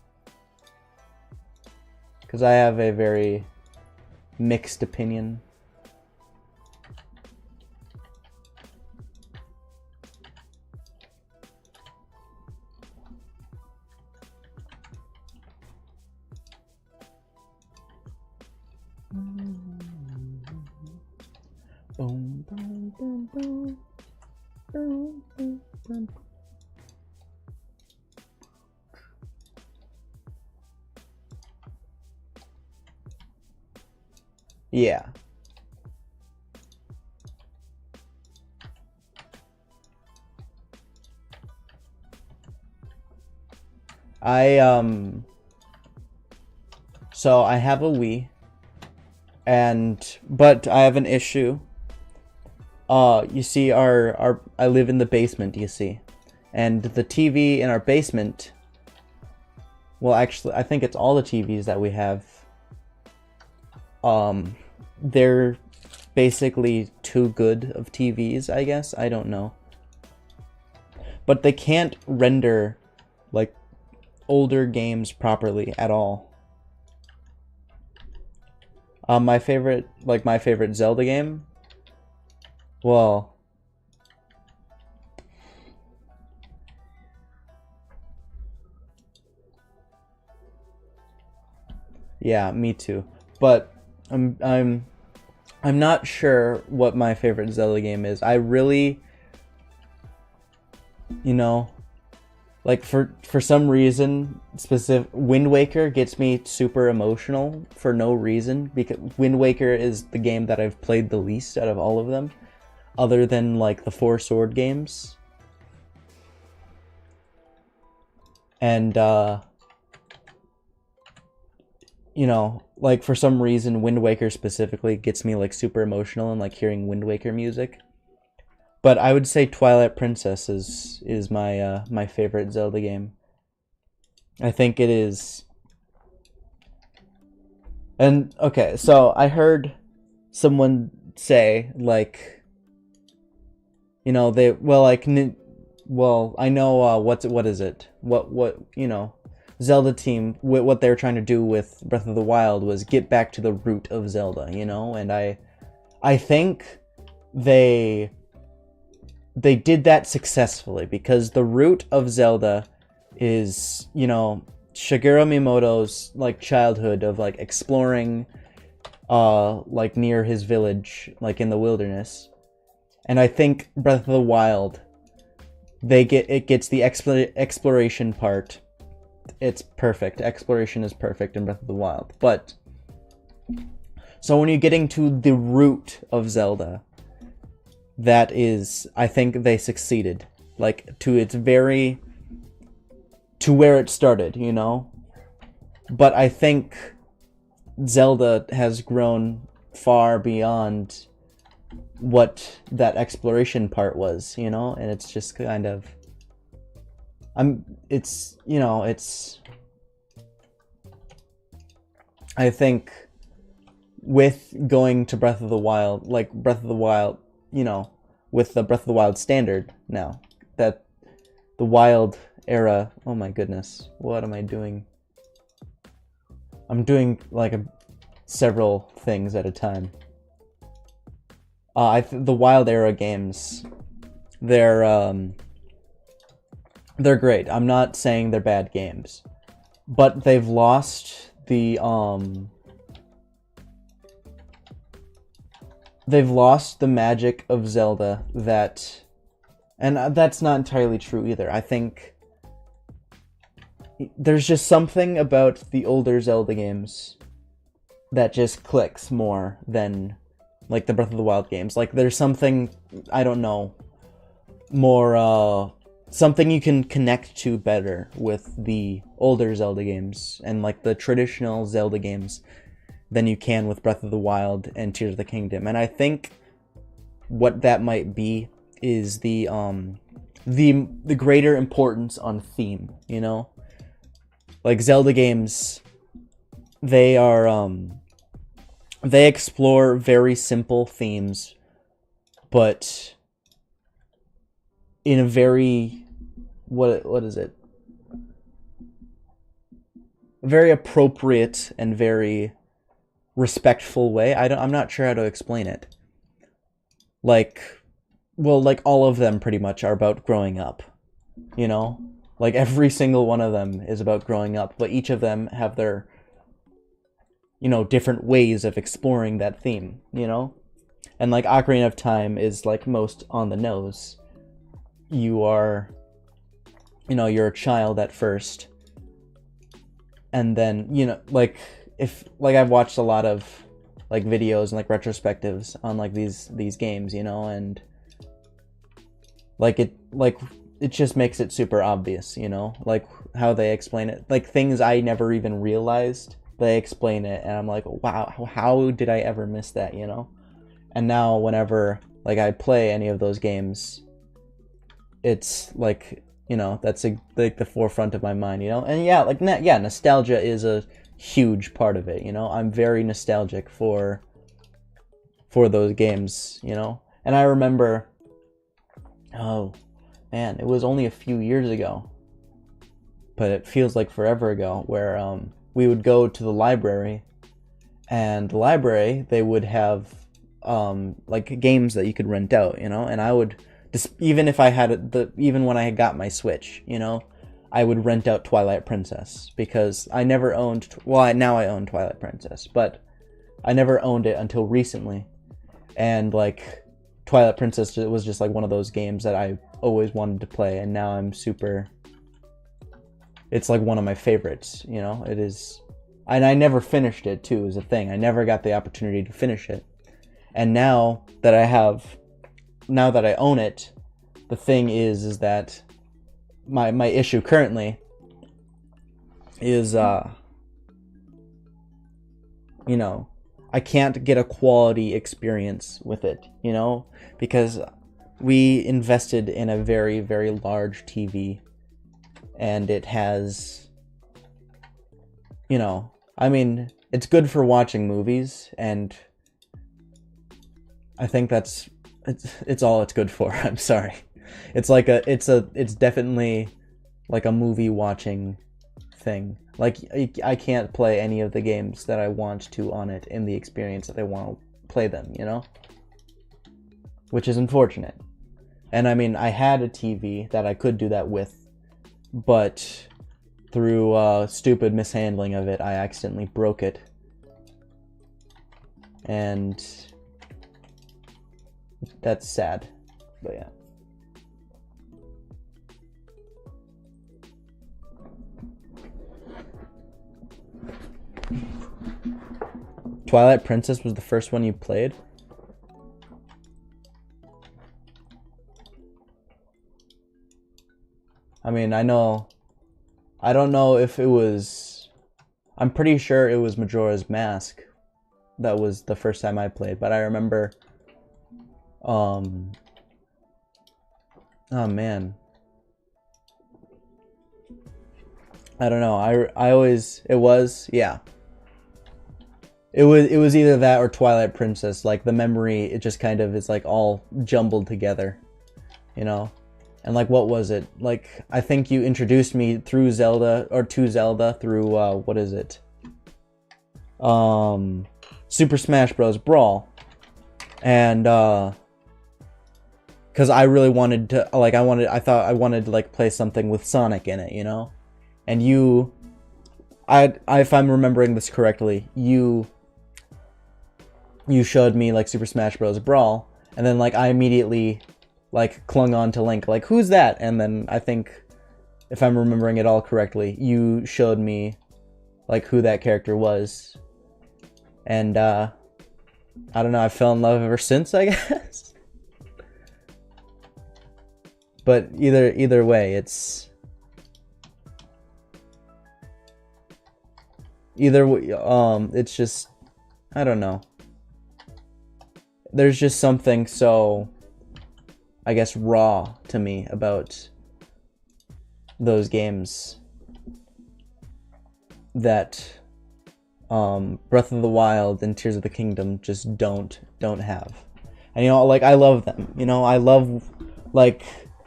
Speaker 1: Because I have a very mixed opinion. Yeah. So I have a Wii, but I have an issue. You see, I live in the basement, you see, and the TV in our basement. Well, actually, I think it's all the TVs that we have. They're basically too good of TVs, I guess. I don't know, but they can't render like older games properly at all. My favorite Zelda game. Well, yeah, me too. But I'm not sure what my favorite Zelda game is. I really, you know, like for some reason, Wind Waker gets me super emotional for no reason, because Wind Waker is the game that I've played the least out of all of them, other than like the 4 sword games. And you know, like for some reason Wind Waker specifically gets me like super emotional and like hearing Wind Waker music. But I would say Twilight Princess is my my favorite Zelda game. I think it is. And okay, so I heard someone say like, you know, I know what is it? What you know, Zelda team, what they're trying to do with Breath of the Wild was get back to the root of Zelda, you know, and I think they did that successfully, because the root of Zelda is, you know, Shigeru Miyamoto's like childhood of like exploring like near his village, like in the wilderness. And I think Breath of the Wild, it gets the exploration part. It's perfect. Exploration is perfect in Breath of the Wild. But so when you're getting to the root of Zelda, that is, I think they succeeded, like to where it started, you know. But I think Zelda has grown far beyond what that exploration part was, you know, and it's just kind of I think with going to Breath of the Wild, like Breath of the Wild, you know, with the Breath of the Wild standard now, that the Wild era, oh my goodness, what am I doing? I'm doing like several things at a time. The Wild era games, they're great. I'm not saying they're bad games, but they've lost the magic of Zelda, and that's not entirely true either. I think there's just something about the older Zelda games that just clicks more than like the Breath of the Wild games. Like there's something, I don't know, more something you can connect to better with the older Zelda games and like the traditional Zelda games than you can with Breath of the Wild and Tears of the Kingdom. And I think what that might be is the greater importance on theme, you know? Like Zelda games, they explore very simple themes, but in a very what is it? Very appropriate and very respectful way. I'm not sure how to explain it. Like all of them pretty much are about growing up, you know? Like every single one of them is about growing up, but each of them have their, you know, different ways of exploring that theme, you know? And like Ocarina of Time is like most on the nose. you are, you're a child at first, and then, like, I've watched a lot of like videos and like retrospectives on like these games, and it just makes it super obvious, like how they explain it, like things I never even realized, they explain it, and I'm like, wow, how did I ever miss that, And now whenever like I play any of those games, it's like, that's like the forefront of my mind, and yeah, like nostalgia is a huge part of it, I'm very nostalgic for those games, and I remember, oh man, it was only a few years ago, but it feels like forever ago, where we would go to the library, and the library, they would have like games that you could rent out, and I would just, even when I had got my Switch, I would rent out Twilight Princess, because I never owned, now I own Twilight Princess, but I never owned it until recently, and like Twilight Princess was just like one of those games that I always wanted to play, and now it's like one of my favorites, it is, and I never finished it too, is a thing, I never got the opportunity to finish it, and now that I own it, the thing is that my issue currently is, I can't get a quality experience with it, because we invested in a very, very large TV, and it has, I mean, it's good for watching movies, and I think it's all it's good for. I'm sorry. It's definitely like a movie watching thing. Like, I can't play any of the games that I want to on it in the experience that I want to play them, Which is unfortunate. And I mean, I had a TV that I could do that with, but through stupid mishandling of it, I accidentally broke it. And that's sad, but yeah. Twilight Princess was the first one you played? I mean, I don't know if it was, I'm pretty sure it was Majora's Mask that was the first time I played, but I remember, oh man, I don't know, I always, it was either that or Twilight Princess. Like, the memory, it just kind of is like all jumbled together, And like, what was it? Like, I think you introduced me through Zelda, or to Zelda, through, what is it? Super Smash Bros. Brawl. And, because I really wanted to, like, I thought I wanted to, like, play something with Sonic in it, And if I'm remembering this correctly, you showed me, like, Super Smash Bros. Brawl, and then, like, I immediately, like, clung on to Link, like, who's that? And then I think, if I'm remembering it all correctly, you showed me, like, who that character was. And, I don't know, I fell in love ever since, I guess. But either way, it's it's just, I don't know. There's just something so, I guess, raw to me about those games that Breath of the Wild and Tears of the Kingdom just don't have. And like, I love them. I love, like,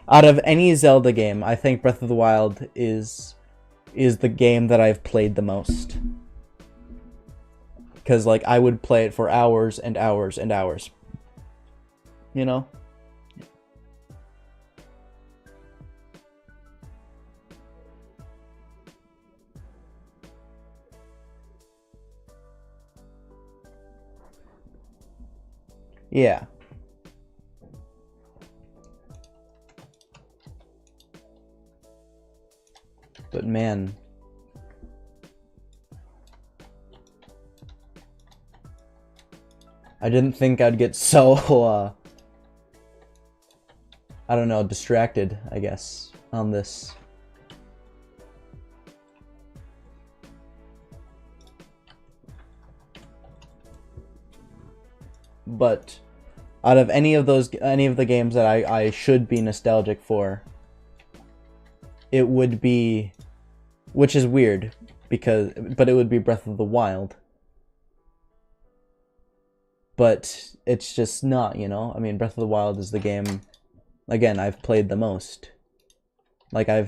Speaker 1: out of any Zelda game, I think Breath of the Wild is the game that I've played the most. Because, like, I would play it for hours and hours and hours. Yeah. man. I didn't think I'd get so, I don't know, distracted, I guess, on this. But out of any of the games that I should be nostalgic for, it would be, which is weird, but it would be Breath of the Wild. But it's just not, you know? I mean, Breath of the Wild is the game, again, I've played the most. Like, I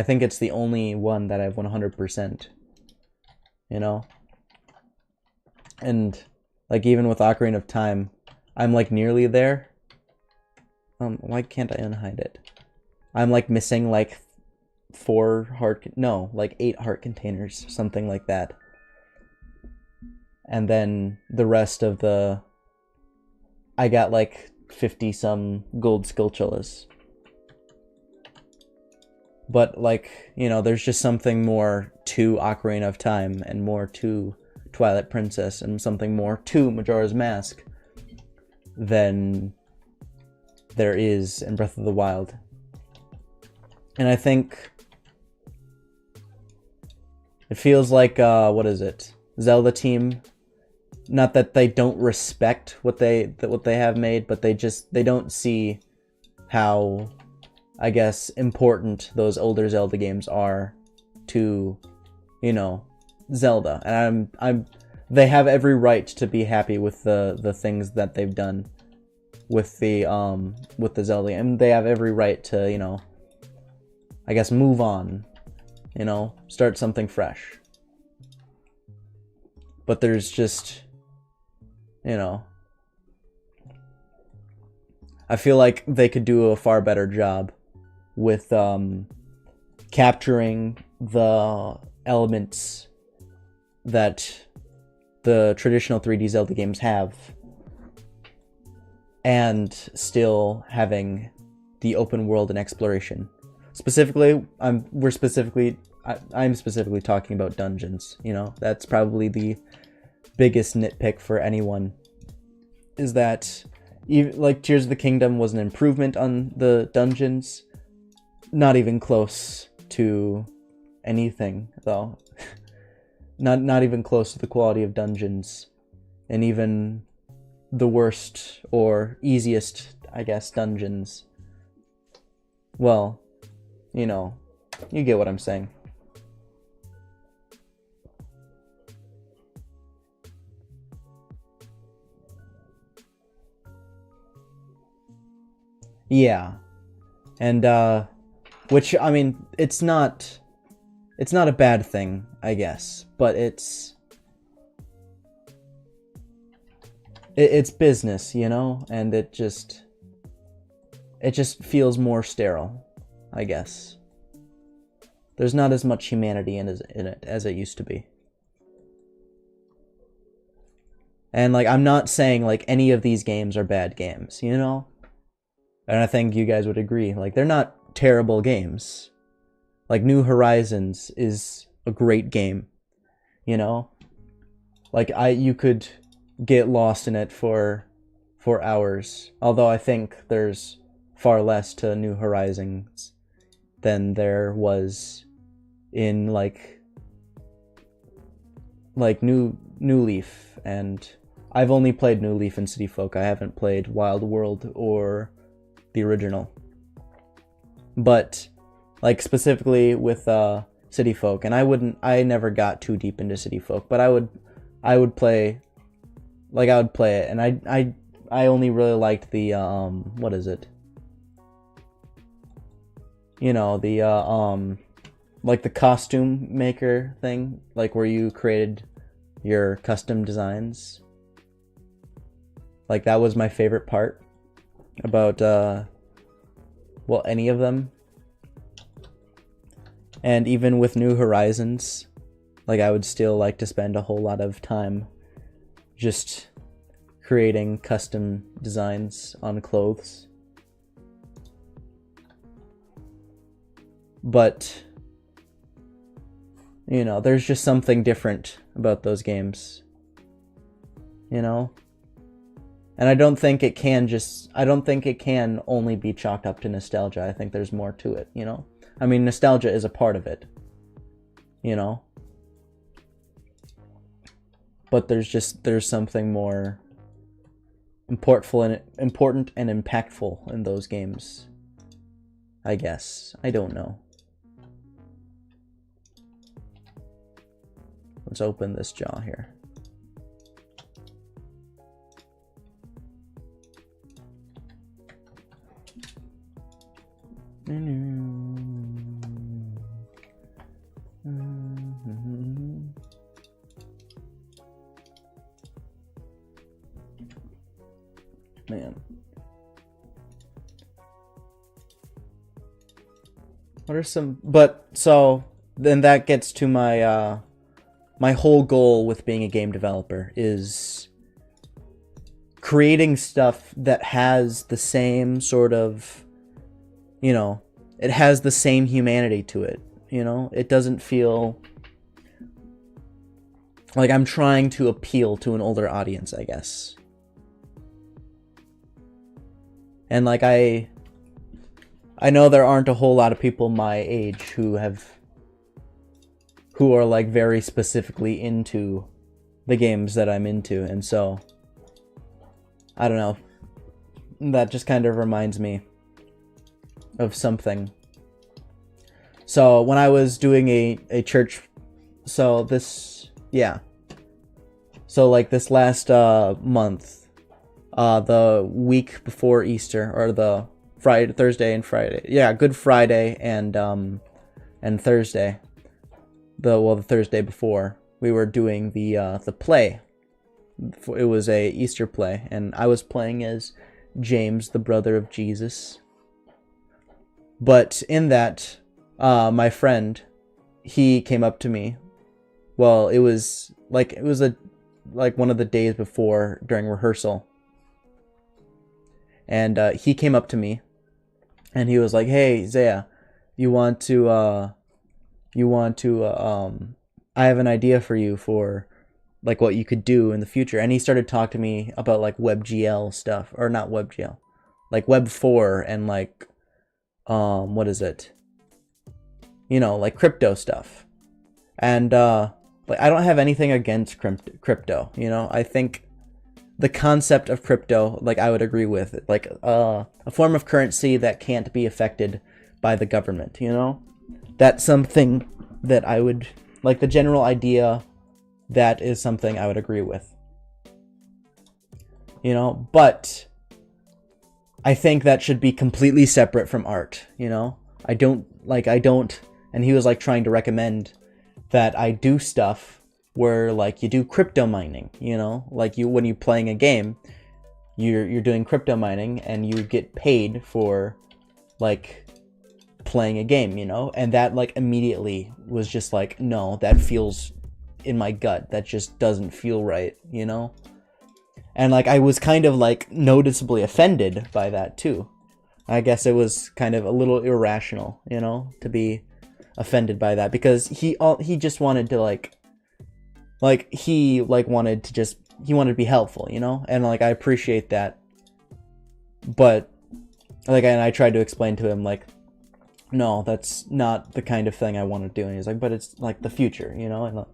Speaker 1: think it's the only one that I've 100%, you know? And, like, even with Ocarina of Time, I'm, like, nearly there. Why can't I unhide it? I'm, like, missing, like, 8 heart containers, something like that. And then the rest of I got like 50-some gold Skulltulas. But like, you know, there's just something more to Ocarina of Time and more to Twilight Princess and something more to Majora's Mask than there is in Breath of the Wild. And I think it feels like, what is it? Zelda team. Not that they don't respect what they have made, but they don't see how, I guess, important those older Zelda games are to, you know, Zelda. And they have every right to be happy with the things that they've done with the Zelda, and they have every right to, you know, I guess, move on, you know, start something fresh. But there's just, you know, I feel like they could do a far better job with capturing the elements that the traditional 3D Zelda games have and still having the open world and exploration. Specifically, I'm specifically talking about dungeons, you know. That's probably the biggest nitpick for anyone, is that even, like, Tears of the Kingdom was an improvement on the dungeons. Not even close to anything, though. not even close to the quality of dungeons. And even the worst or easiest, I guess, dungeons. Well, you know, you get what I'm saying. Yeah. And, which, I mean, it's not a bad thing, I guess, but it's business, you know, and it just feels more sterile, I guess. There's not as much humanity in it as it used to be. And, like, I'm not saying, like, any of these games are bad games, you know? And I think you guys would agree. Like, they're not terrible games. Like, New Horizons is a great game, you know? Like, you could get lost in it for hours. Although I think there's far less to New Horizons than there was in, like New Leaf. And I've only played New Leaf and City Folk. I haven't played Wild World or the original. But, like, specifically with City Folk, and I never got too deep into City Folk, but I would play it, and I only really liked the what is it? You know, the like the costume maker thing, like where you created your custom designs. Like, that was my favorite part about well, any of them. And even with New Horizons, like, I would still like to spend a whole lot of time just creating custom designs on clothes. But You know, there's just something different about those games. You know? And I don't think it can only be chalked up to nostalgia. I think there's more to it, you know? I mean, nostalgia is a part of it, you know? But there's something more important and impactful in those games, I guess. I don't know. Let's open this jaw here. Man. What are some... But, so, then that gets to my, my whole goal with being a game developer is creating stuff that has the same sort of, you know, it has the same humanity to it, you know? It doesn't feel like I'm trying to appeal to an older audience, I guess. And like I know there aren't a whole lot of people my age who are like very specifically into the games that I'm into, and so I don't know. That just kind of reminds me of something. So when I was doing a church, so this, yeah. So like this last month, the week before Easter, or the Thursday and Friday. Yeah, Good Friday and Thursday. The Thursday before, we were doing the play. It was a Easter play, and I was playing as James, the brother of Jesus. But in that, my friend, he came up to me. Well, it was one of the days before during rehearsal. And he came up to me, and he was like, "Hey, Zaya, I have an idea for you for like what you could do in the future." And he started talking to me about like WebGL stuff, or not WebGL, like Web 4 and like what is it? You know, like crypto stuff. And like I don't have anything against crypto, you know? I think the concept of crypto, like I would agree with it, like a form of currency that can't be affected by the government, you know? That's something that I would, like the general idea, that is something I would agree with. You know, but I think that should be completely separate from art, you know? I don't, and he was like trying to recommend that I do stuff where like you do crypto mining, you know? Like when you're playing a game, you're doing crypto mining and you get paid for like playing a game, you know? And that like immediately was just like, no, that feels in my gut. That just doesn't feel right, you know? And like I was kind of like noticeably offended by that too. I guess it was kind of a little irrational, you know, to be offended by that, because he just wanted to he wanted to be helpful, you know? And like I appreciate that. But like, and I tried to explain to him like, no, that's not the kind of thing I want to do. And he's like, but it's like the future, you know? And like,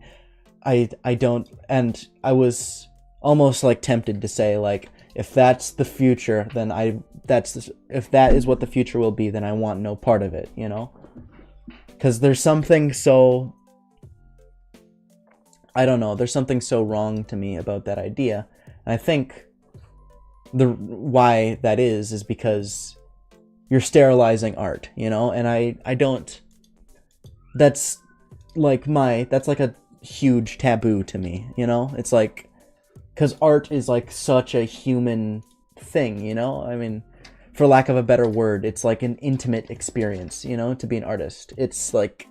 Speaker 1: I don't, and I was almost like tempted to say like, if that's the future, then if that is what the future will be, then I want no part of it, you know? Because there's something so, I don't know, there's something so wrong to me about that idea. And I think why that is because you're sterilizing art, you know? And I don't, that's like a huge taboo to me, you know? It's like, because art is like such a human thing, you know? I mean, for lack of a better word, it's like an intimate experience, you know, to be an artist. It's like,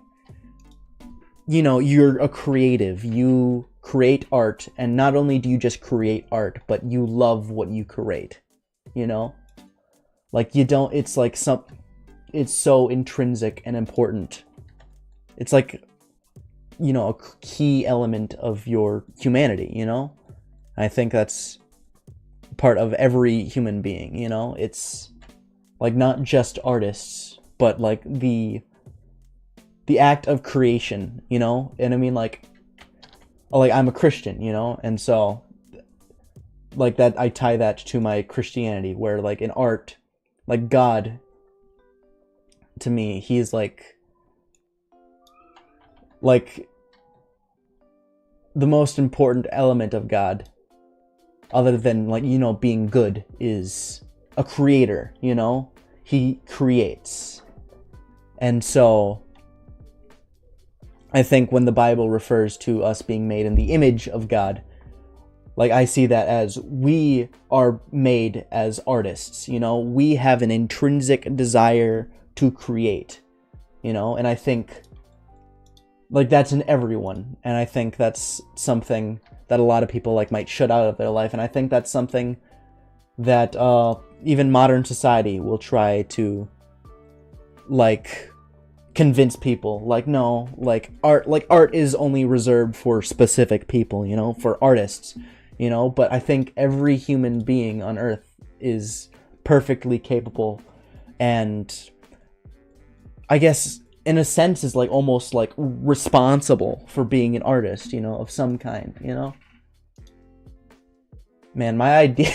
Speaker 1: you know, you're a creative, you create art, and not only do you just create art, but you love what you create, you know? Like, you don't, it's like it's so intrinsic and important. It's like, you know, a key element of your humanity, you know? I think that's part of every human being, you know? It's like not just artists, but like the act of creation, you know? And I mean, like I'm a Christian, you know? And so like that, I tie that to my Christianity, where like in art, like God, to me, he's like the most important element of God, other than like, you know, being good, is a creator, you know? He creates. And so I think when the Bible refers to us being made in the image of God, like I see that as we are made as artists, you know? We have an intrinsic desire to create, you know? And I think like that's in everyone, and I think that's something that a lot of people like might shut out of their life, and I think that's something that even modern society will try to like convince people, like, no, like art is only reserved for specific people, you know, for artists, you know. But I think every human being on earth is perfectly capable, and I guess in a sense is like almost like responsible for being an artist, you know, of some kind, you know? Man, my idea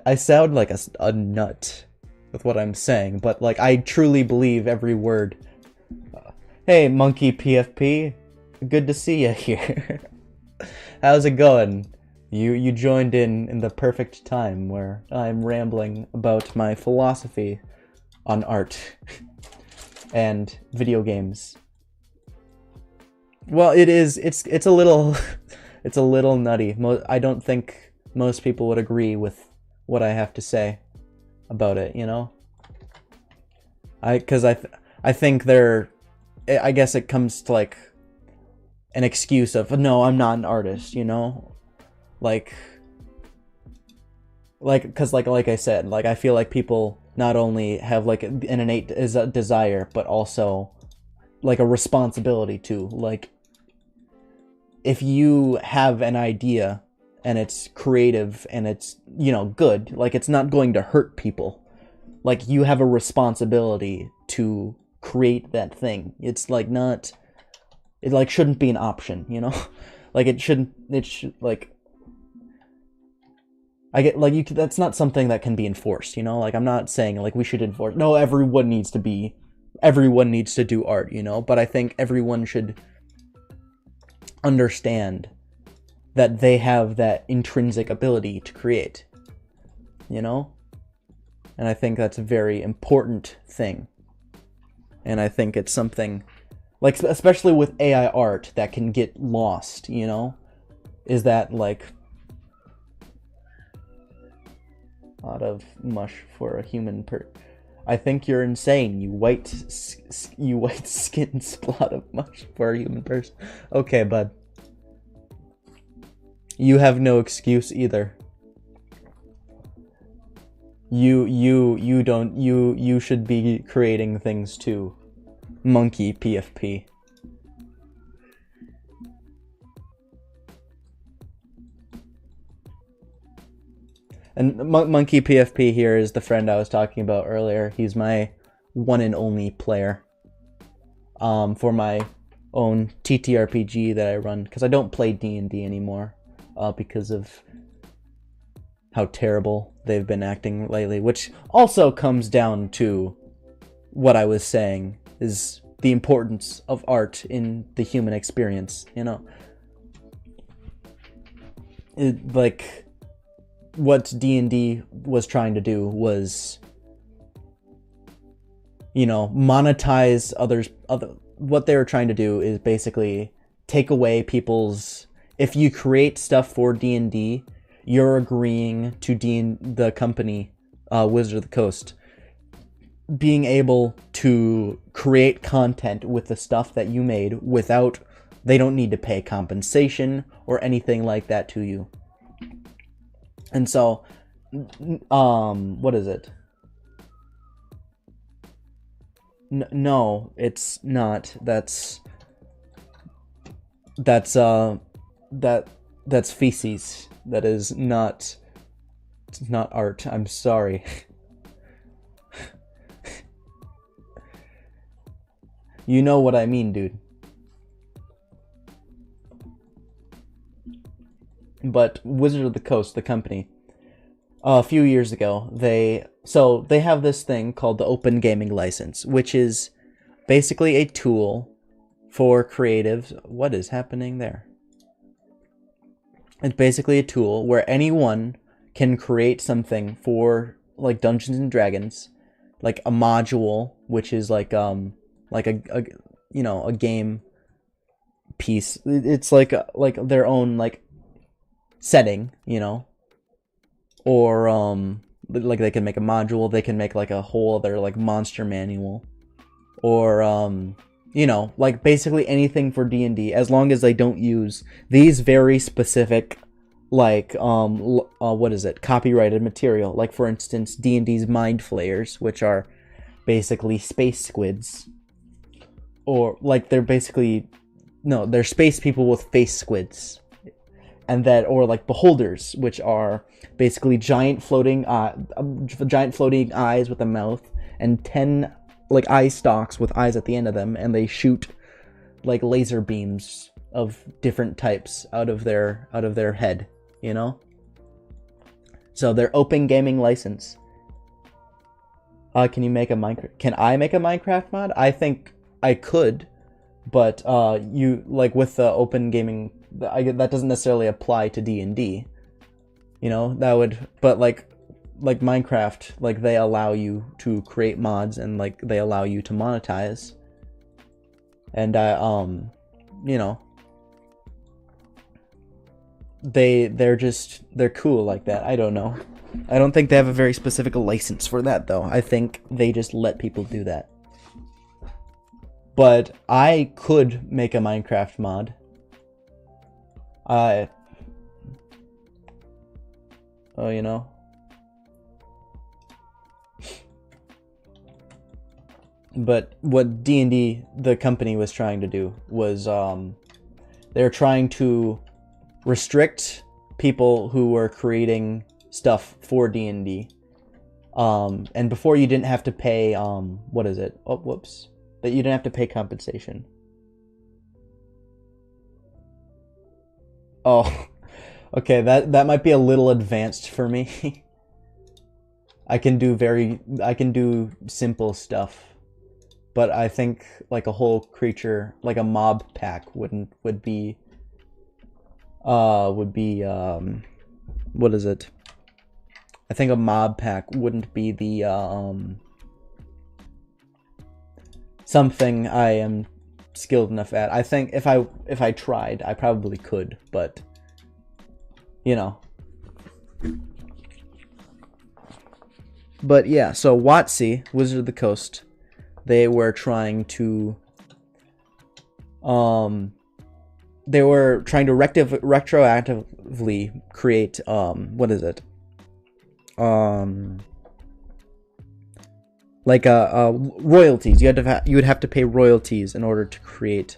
Speaker 1: I sound like a nut with what I'm saying, but like I truly believe every word. Hey, Monkey PFP, good to see you here. How's it going? You joined in the perfect time where I'm rambling about my philosophy on art and video games. Well, it's a little it's a little nutty. I don't think most people would agree with what I have to say about it, you know? I think I guess it comes to like an excuse of, no, I'm not an artist, you know? Like cuz like I said, like I feel like people not only have like an innate desire, but also like a responsibility to, like, if you have an idea and it's creative and it's, you know, good, like it's not going to hurt people. Like you have a responsibility to create that thing. It's like not, it like shouldn't be an option, you know? Like it should like, I get like that's not something that can be enforced, you know? Like I'm not saying like we should enforce, no, everyone needs to do art, you know? But I think everyone should understand that they have that intrinsic ability to create, you know? And I think that's a very important thing. And I think it's something, like, especially with AI art, that can get lost, you know? Is that, like, a lot of mush for a human I think you're insane, you white skin splot of mush for a human person. Okay, bud. You have no excuse either. You should be creating things too. Monkey PFP. And Monkey PFP here is the friend I was talking about earlier. He's my one and only player. For my own TTRPG that I run, because I don't play D&D anymore, because of how terrible they've been acting lately, which also comes down to what I was saying, is the importance of art in the human experience, you know? Like, what D&D was trying to do was, you know, monetize what they were trying to do is basically take away people's, if you create stuff for D&D, you're agreeing to the company, Wizard of the Coast, being able to create content with the stuff that you made without, they don't need to pay compensation or anything like that to you. And so, what is it? No, it's not. That's that's that's feces. That is not art. I'm sorry. You know what I mean, dude. But Wizard of the Coast, the company, a few years ago, they have this thing called the Open Gaming License, which is basically a tool for creatives. What is happening there? It's basically a tool where anyone can create something for like Dungeons and Dragons, like a module, which is like a you know, a game piece. It's like their own like setting, you know, or like they can make a module, they can make like a whole other like monster manual, or you know, like basically anything for D&D, as long as they don't use these very specific like what is it, copyrighted material. Like for instance, D&D's mind flayers, which are basically space squids, or like they're basically, no, they're space people with face squids. And that, or like beholders, which are basically giant floating eyes with a mouth and 10 like eye stalks with eyes at the end of them, and they shoot like laser beams of different types out of their head, you know. So they're Open Gaming License. Can you make a Minecraft? Can I make a Minecraft mod? I think I could, but you like with the Open Gaming. That doesn't necessarily apply to D&D, you know. That would, but like Minecraft, like they allow you to create mods and like they allow you to monetize, and you know, they're cool like that. I don't know. I don't think they have a very specific license for that though. I think they just let people do that. But I could make a Minecraft mod. You know, but what D&D, the company, was trying to do was they're trying to restrict people who were creating stuff for D&D, and before you didn't have to pay what is it, oh whoops, that you didn't have to pay compensation. Oh, okay, that might be a little advanced for me. I can do simple stuff, but I think like a whole creature, like a mob pack would be what is it? I think a mob pack wouldn't be the something I am skilled enough at. I think if I tried, I probably could, but you know. But yeah, so WotC, Wizard of the Coast, they were trying to retroactively create what is it? Like royalties. You would have to pay royalties in order to create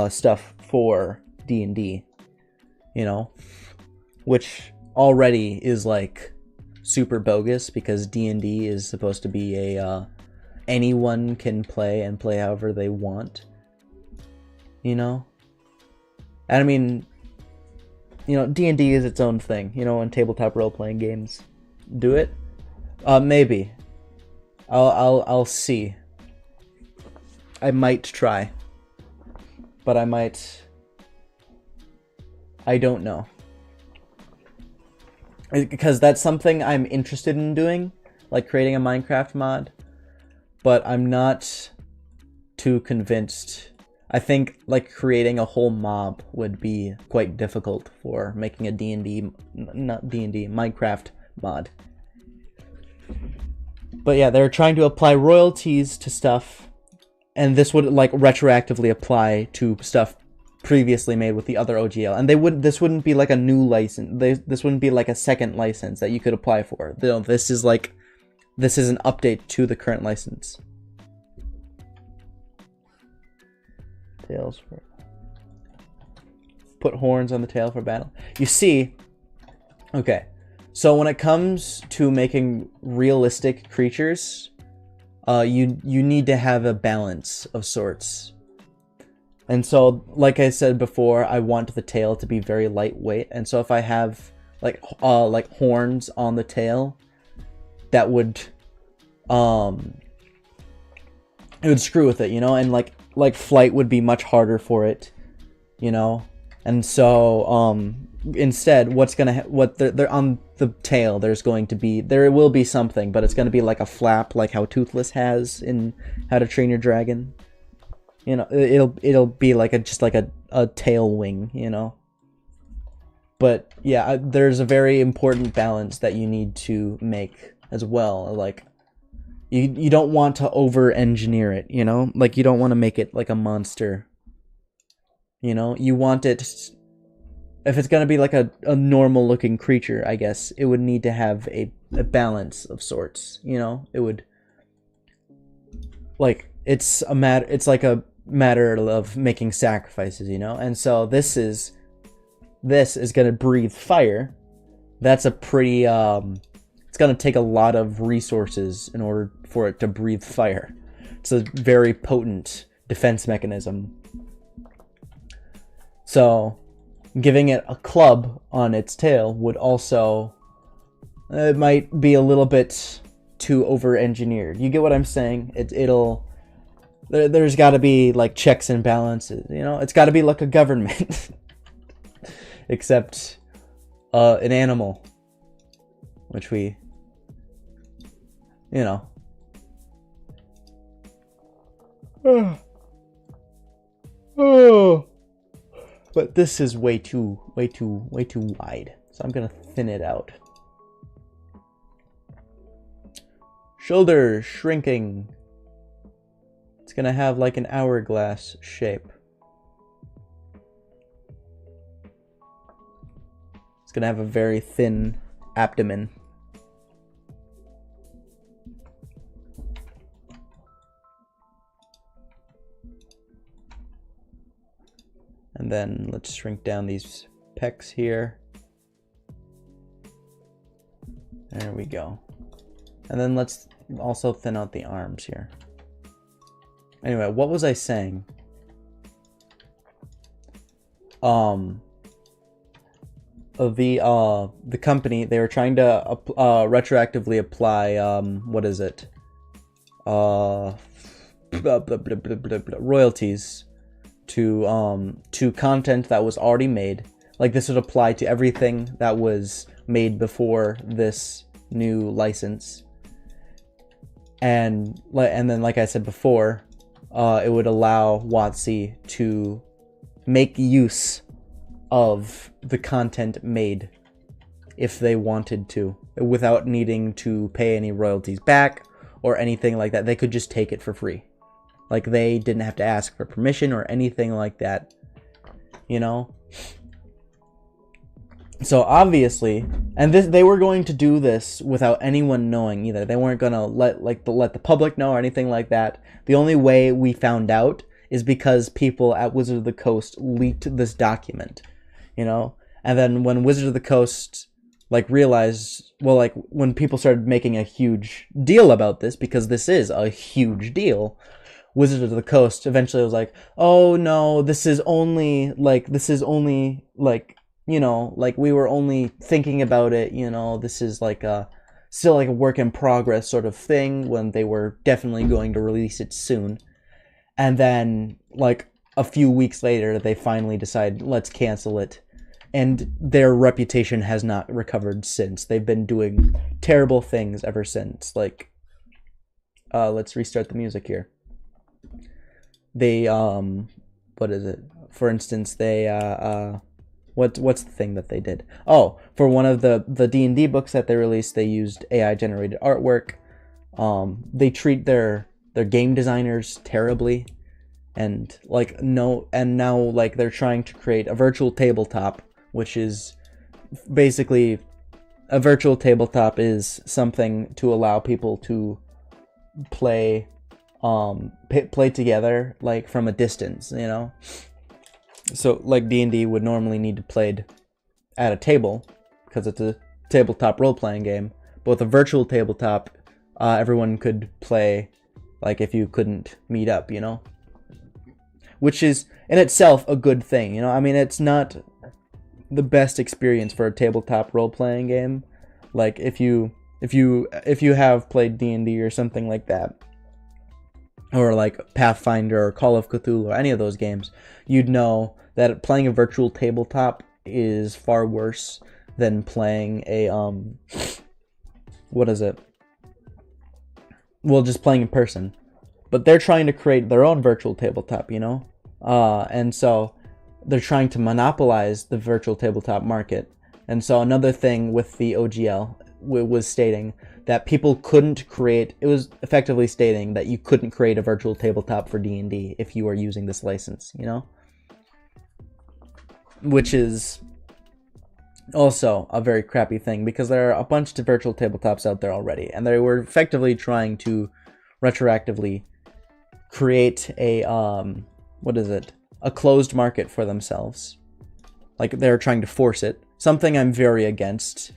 Speaker 1: stuff for D&D, you know, which already is like super bogus, because D&D is supposed to be a anyone can play and play however they want, you know. And I mean, you know, D&D is its own thing, you know, and tabletop role-playing games do it. Maybe I'll see. I might try, but I don't know, because that's something I'm interested in doing, like creating a Minecraft mod, but I'm not too convinced. I think like creating a whole mob would be quite difficult for making a Minecraft mod. But yeah, they're trying to apply royalties to stuff, and this would like retroactively apply to stuff previously made with the other OGL. And this wouldn't be like a new license. This wouldn't be like a second license that you could apply for. This is an update to the current license. Tales for put horns on the tail for battle. You see, okay, so when it comes to making realistic creatures, you need to have a balance of sorts. And so, like I said before, I want the tail to be very lightweight. And so if I have like horns on the tail, that would it would screw with it, you know, and like flight would be much harder for it, you know. And so instead, they're on the tail, there will be something, but it's going to be like a flap, like how Toothless has in How to Train Your Dragon. You know, it'll be like just like a tail wing, you know. But yeah, there's a very important balance that you need to make as well. Like, you don't want to over-engineer it, you know? Like, you don't want to make it like a monster. You know? You want it... If it's going to be like a normal-looking creature, I guess, it would need to have a balance of sorts, you know? It would... Like, it's like a matter of making sacrifices, you know? And so this is going to breathe fire. That's a pretty... It's going to take a lot of resources in order for it to breathe fire. It's a very potent defense mechanism. So, giving it a club on its tail would also... It might be a little bit too over-engineered. You get what I'm saying? There's got to be, like, checks and balances, you know? It's got to be like a government. Except an animal. Which we... You know. But this is way too wide. So I'm gonna thin it out. Shoulder shrinking. It's gonna have like an hourglass shape. It's gonna have a very thin abdomen. And then let's shrink down these pecs here. There we go. And then let's also thin out the arms here. Anyway, what was I saying? The company, they were trying to retroactively apply what is it? Royalties to content that was already made. Like, this would apply to everything that was made before this new license. And then, like I said before, it would allow WotC to make use of the content made if they wanted to, without needing to pay any royalties back or anything like that. They could just take it for free. Like, they didn't have to ask for permission or anything like that, you know? So, obviously, and they were going to do this without anyone knowing either. They weren't going to let the public know or anything like that. The only way we found out is because people at Wizard of the Coast leaked this document, you know? And then when Wizard of the Coast, like, realized, well, like, when people started making a huge deal about this, because this is a huge deal, Wizard of the Coast eventually was like, oh no, this is only, you know, like, we were only thinking about it, you know, this is like still like a work in progress sort of thing, when they were definitely going to release it soon. And then, like, a few weeks later, they finally decide, let's cancel it. And their reputation has not recovered since. They've been doing terrible things ever since. Like, let's restart the music here. They, what is it? For instance, they, what's the thing that they did? Oh, for one of the D&D books that they released, they used AI-generated artwork. They treat their game designers terribly. And, like, now, like, they're trying to create a virtual tabletop, which is basically, a virtual tabletop is something to allow people to play together, like, from a distance, you know? So like D&D would normally need to be played at a table because it's a tabletop role-playing game. But with a virtual tabletop, everyone could play like if you couldn't meet up, you know? Which is in itself a good thing, you know? I mean, it's not the best experience for a tabletop role-playing game. Like if you have played D&D or something like that, or like Pathfinder or Call of Cthulhu or any of those games, you'd know that playing a virtual tabletop is far worse than playing a what is it? Well, just playing in person. But they're trying to create their own virtual tabletop, you know? And so they're trying to monopolize the virtual tabletop market. And so another thing with the OGL was stating that people couldn't create, it was effectively stating that you couldn't create a virtual tabletop for D&D if you are using this license, you know? Which is also a very crappy thing because there are a bunch of virtual tabletops out there already, and they were effectively trying to retroactively create a, a closed market for themselves. Like, they're trying to force it. Something I'm very against.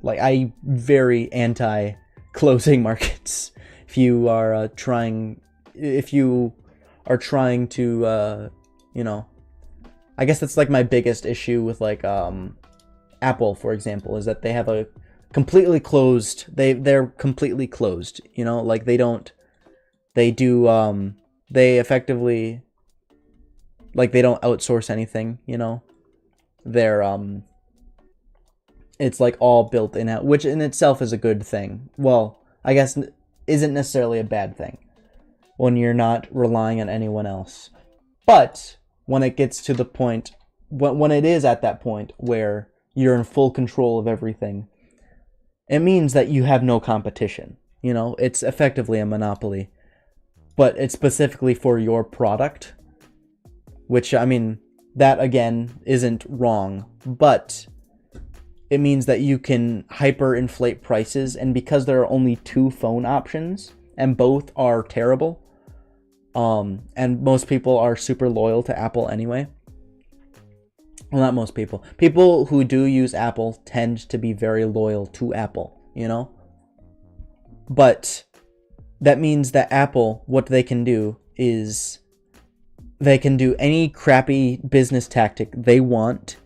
Speaker 1: Like, I'm very anti-closing markets. If you are trying to, you know, I guess that's like my biggest issue with like Apple, for example, is that they have a completely closed. They're completely closed. You know, like they effectively, like they don't outsource anything. You know, they're it's like all built in out, which in itself is a good thing. Well, I guess isn't necessarily a bad thing when you're not relying on anyone else. But when it gets to the point, when it is at that point where you're in full control of everything, it means that you have no competition. You know, it's effectively a monopoly, but it's specifically for your product, which, I mean, that again isn't wrong, but it means that you can hyperinflate prices, and because there are only 2 phone options, and both are terrible, and most people are super loyal to Apple anyway. Well, not most people. People who do use Apple tend to be very loyal to Apple, you know? But that means that Apple, what they can do is they can do any crappy business tactic they want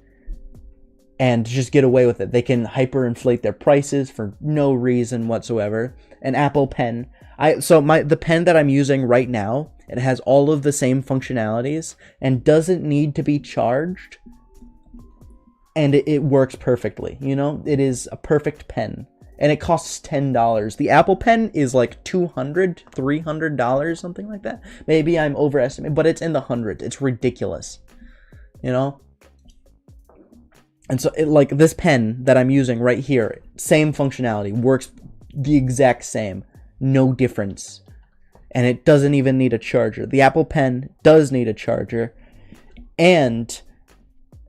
Speaker 1: and just get away with it. They can hyperinflate their prices for no reason whatsoever. An Apple Pen. The pen that I'm using right now, it has all of the same functionalities and doesn't need to be charged. And it works perfectly, you know? It is a perfect pen. And it costs $10. The Apple Pen is like $200, $300, something like that. Maybe I'm overestimating, but it's in the hundreds. It's ridiculous, you know? And so, like, this pen that I'm using right here, same functionality, works the exact same. No difference. And it doesn't even need a charger. The Apple Pen does need a charger. And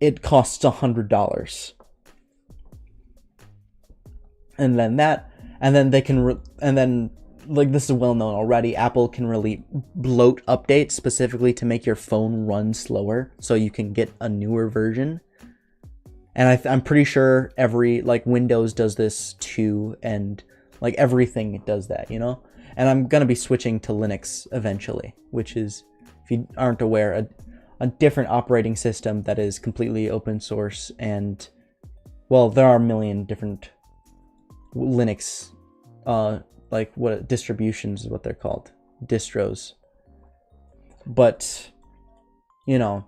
Speaker 1: it costs $100. And then like this is well known already, Apple can really bloat updates specifically to make your phone run slower so you can get a newer version. And I'm pretty sure every, like, Windows does this too, and like everything does that, you know? And I'm gonna be switching to Linux eventually, which is, if you aren't aware, a different operating system that is completely open source. And, well, there are a million different Linux, like, what distributions is what they're called, distros. But, you know,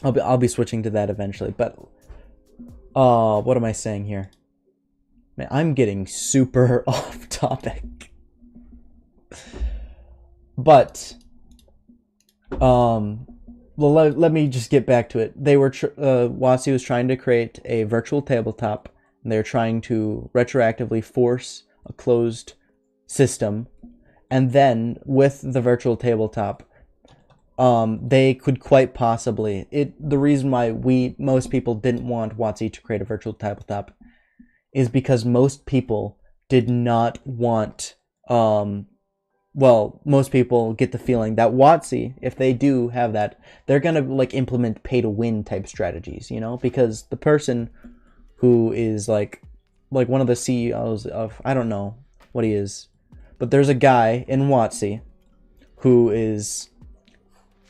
Speaker 1: I'll be switching to that eventually. But what am I saying here? Man, I'm getting super off topic. But well, let me just get back to it. They were WotC was trying to create a virtual tabletop, and they're trying to retroactively force a closed system. And then with the virtual tabletop, they could quite possibly, the reason why most people didn't want WotC to create a virtual tabletop is because most people did not want well, most people get the feeling that WotC, if they do have that, they're gonna like implement pay to win type strategies, you know, because the person who is like one of the CEOs of, I don't know what he is, but there's a guy in WotC who is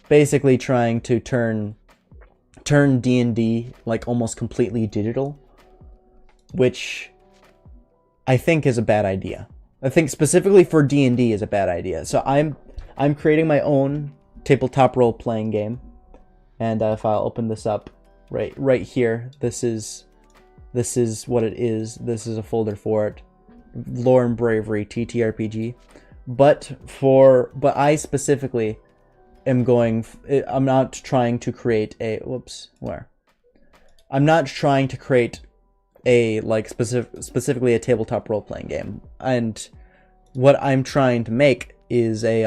Speaker 1: basically trying to turn D&D like almost completely digital, which I think is a bad idea. I think specifically for D&D is a bad idea. So I'm creating my own tabletop role-playing game, and if I'll open this up right here, this is what it is. This is a folder for it. Lore and Bravery TTRPG. But I specifically am going. I'm not trying to create a I'm not trying to create a like specifically a tabletop role-playing game. And what I'm trying to make is a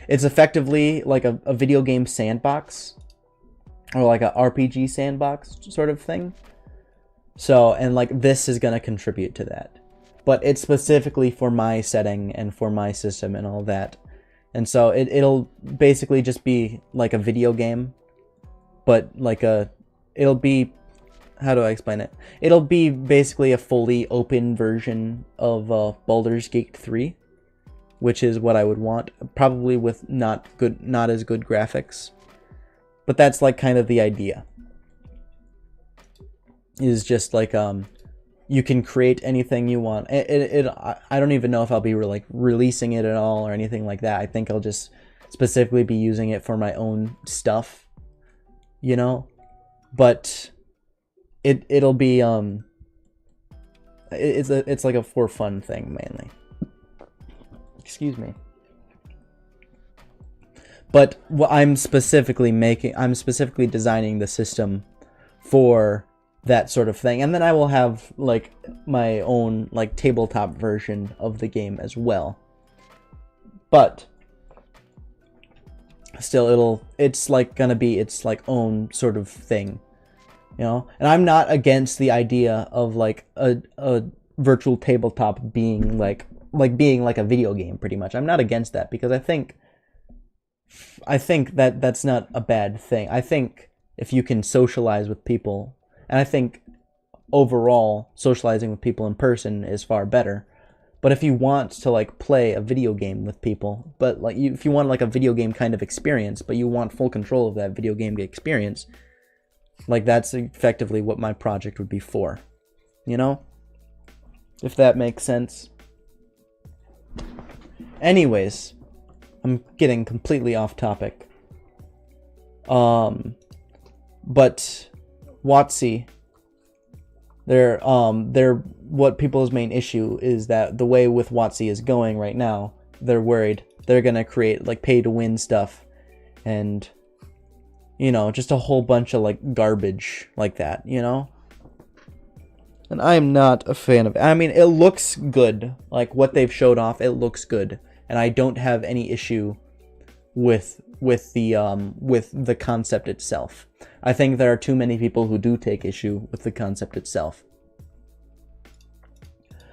Speaker 1: it's effectively like a video game sandbox, or like a RPG sandbox sort of thing. So, and like this is gonna contribute to that, but it's specifically for my setting and for my system and all that. And so it'll basically just be like a video game, but like it'll be, how do I explain it? It'll be basically a fully open version of Baldur's Gate 3, which is what I would want, probably with not as good graphics. But that's like kind of the idea. Is just like you can create anything you want. I don't even know if I'll be releasing it at all or anything like that. I think I'll just specifically be using it for my own stuff, you know. But it'll be it's like a for fun thing mainly. Excuse me. But what I'm specifically designing the system for that sort of thing, and then I will have like my own like tabletop version of the game as well. But still, it's like gonna be its like own sort of thing, you know. And I'm not against the idea of like a virtual tabletop being like being like a video game, pretty much. I'm not against that, because I think that that's not a bad thing. I think if you can socialize with people, and I think overall socializing with people in person is far better. But if you want to like play a video game with people, but like if you want like a video game kind of experience, but you want full control of that video game experience, like that's effectively what my project would be for, you know? If that makes sense. Anyways, I'm getting completely off topic. But WotC, they're what people's main issue is that the way with WotC is going right now, they're worried they're gonna create like pay to win stuff, and you know, just a whole bunch of like garbage like that, you know. And I'm not a fan of it. I mean, it looks good, like what they've showed off. It looks good, and I don't have any issue with the concept itself. I think there are too many people who do take issue with the concept itself.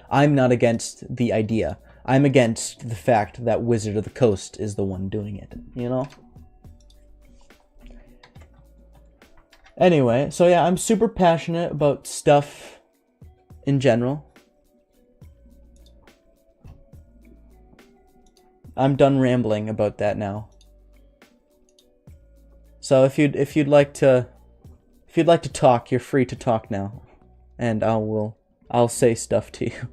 Speaker 1: I'm not against the idea. I'm against the fact that Wizard of the Coast is the one doing it, you know? Anyway, so yeah, I'm super passionate about stuff in general. I'm done rambling about that now. So if you'd like to talk, you're free to talk now, and I'll say stuff to you.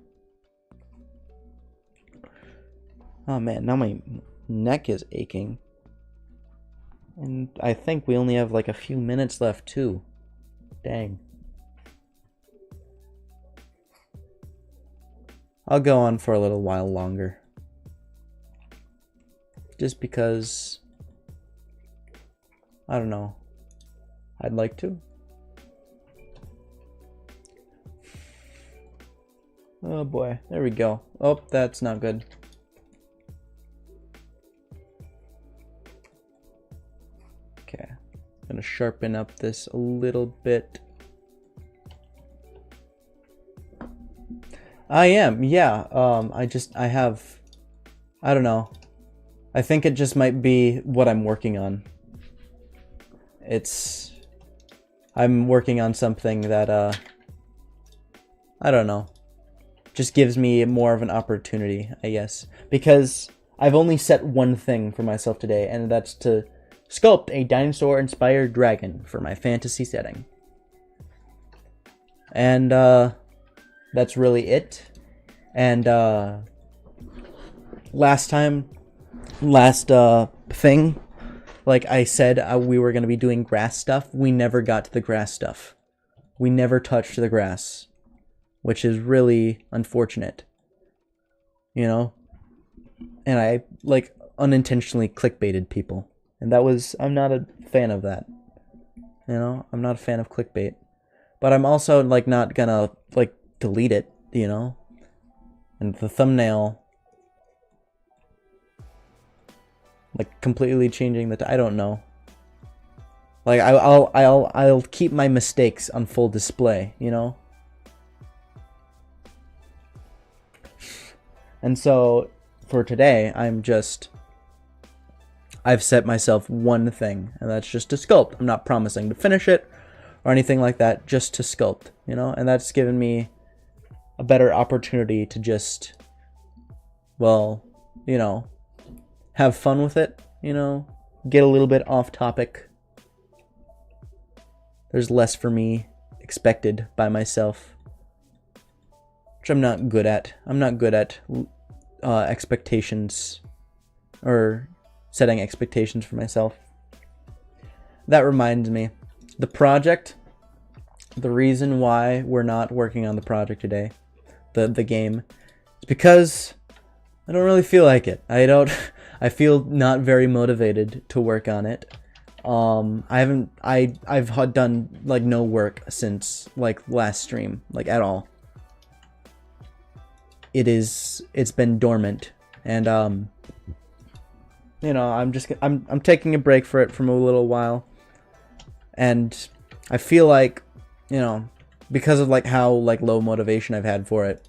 Speaker 1: Oh man, now my neck is aching, and I think we only have like a few minutes left too. Dang. I'll go on for a little while longer, just because, I don't know, I'd like to. Oh boy, there we go. Oh, that's not good. Okay, I'm gonna sharpen up this a little bit. I am, yeah. I have I don't know. I think it just might be what I'm working on. I'm working on something that, I don't know. Just gives me more of an opportunity, I guess. Because I've only set one thing for myself today, and that's to sculpt a Dinosaur Inspired Dragon for my fantasy setting. And, that's really it. And, last thing, like I said, we were going to be doing grass stuff. We never got to the grass stuff. We never touched the grass, which is really unfortunate, you know? And I, like, unintentionally clickbaited people. And I'm not a fan of that. You know? I'm not a fan of clickbait. But I'm also, like, not gonna, like, delete it, you know? And the thumbnail, like, completely changing I don't know. Like, I'll keep my mistakes on full display, you know? And so, for today, I've set myself one thing, and that's just to sculpt. I'm not promising to finish it or anything like that, just to sculpt, you know? And that's given me a better opportunity to just, well, you know, have fun with it, you know? Get a little bit off topic. There's less for me expected by myself, which I'm not good at. I'm not good at expectations or setting expectations for myself. That reminds me, the project, the reason why we're not working on the project today, the game, is because I don't really feel like it. I feel not very motivated to work on it. I've done like no work since like last stream, like at all. It's been dormant, and you know, I'm taking a break from a little while, and I feel like, you know, because of like how like low motivation I've had for it,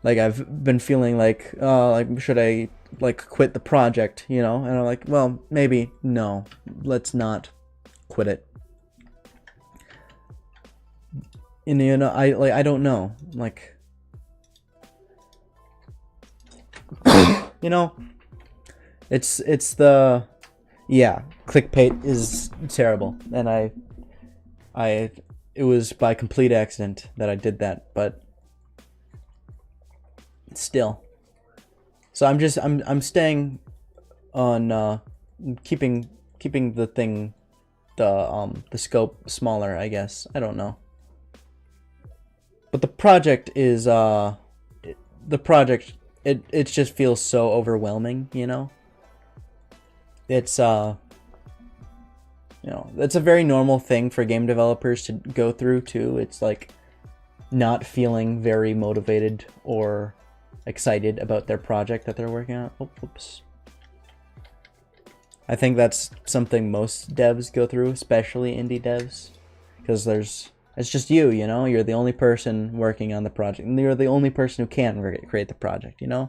Speaker 1: like I've been feeling like, like should I like quit the project, you know? And I'm like, well, maybe no, let's not quit it. And you know, I don't know, like, you know, it's the, yeah, clickbait is terrible, and it was by complete accident that I did that, but still. So I'm staying on keeping the thing, the scope smaller, I guess. I don't know. But the project is it just feels so overwhelming, you know? It's you know, it's a very normal thing for game developers to go through too. It's like not feeling very motivated or excited about their project that they're working on. Oh, oops. I think that's something most devs go through, especially indie devs, because it's just you know? You're the only person working on the project, and you're the only person who can create the project, you know?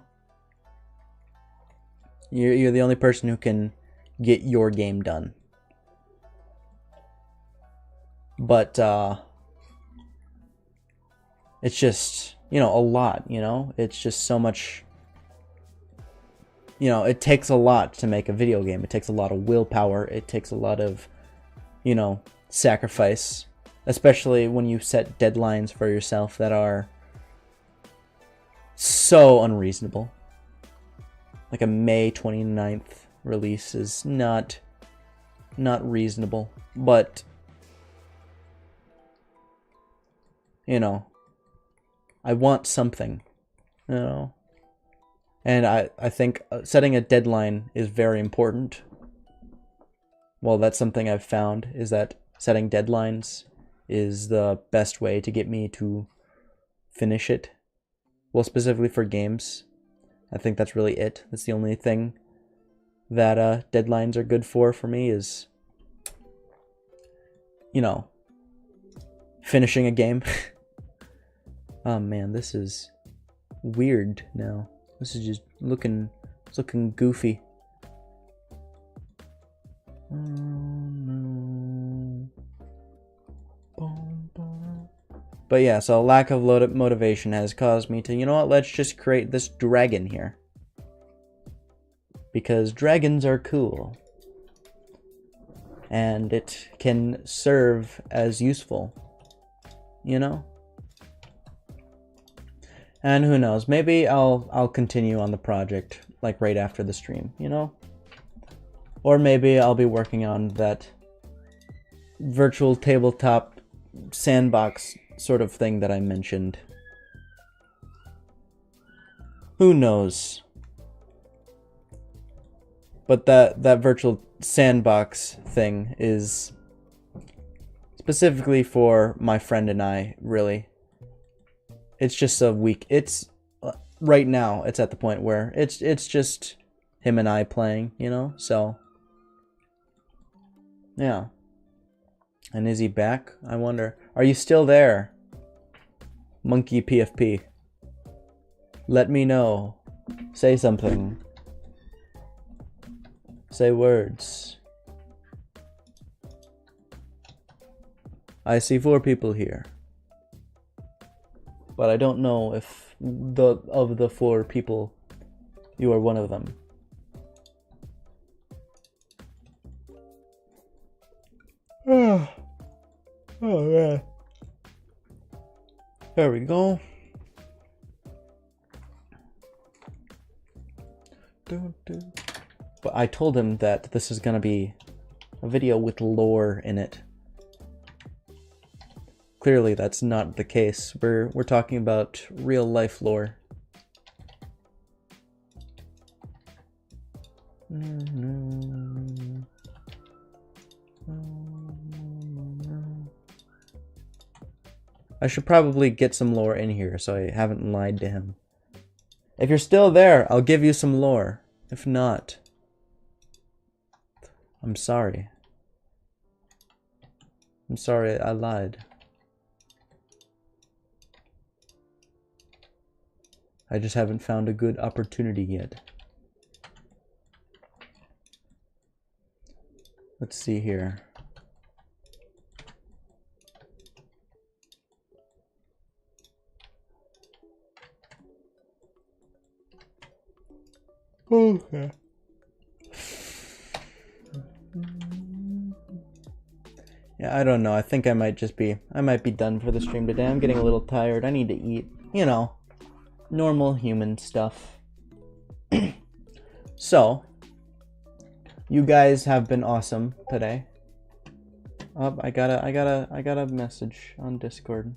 Speaker 1: You're the only person who can get your game done. But it's just, you know, a lot, you know? It's just so much, you know, it takes a lot to make a video game. It takes a lot of willpower. It takes a lot of, you know, sacrifice, especially when you set deadlines for yourself that are so unreasonable. Like a May 29th release is not reasonable, but, you know, I want something, you know, and I think setting a deadline is very important. Well, that's something I've found, is that setting deadlines is the best way to get me to finish it. Well, specifically for games, I think that's really it. That's the only thing that deadlines are good for me is, you know, finishing a game. Oh man, this is weird now. This is just looking It's looking goofy. But yeah, so lack of motivation has caused me to, you know what, let's just create this dragon here. Because dragons are cool. And it can serve as useful. You know? And who knows, maybe I'll continue on the project like right after the stream, you know? Or maybe I'll be working on that virtual tabletop sandbox sort of thing that I mentioned. Who knows? But that virtual sandbox thing is specifically for my friend and I, really. It's just a week. It's right now it's at the point where it's just him and I playing, you know? So yeah. And is he back? I wonder. Are you still there? Monkey PFP. Let me know. Say something. Say words. I see 4 people here. But I don't know if of the 4 people you are one of them. Oh man. There we go. But I told him that this is gonna be a video with lore in it. Clearly that's not the case. We're talking about real life lore. I should probably get some lore in here so I haven't lied to him. If you're still there, I'll give you some lore. If not, I'm sorry. I'm sorry I lied. I just haven't found a good opportunity yet. Let's see here. Okay. Yeah, I don't know. I think I might be done for the stream today. I'm getting a little tired. I need to eat. You know, normal human stuff. So, you guys have been awesome today. Oh, I got a message on Discord.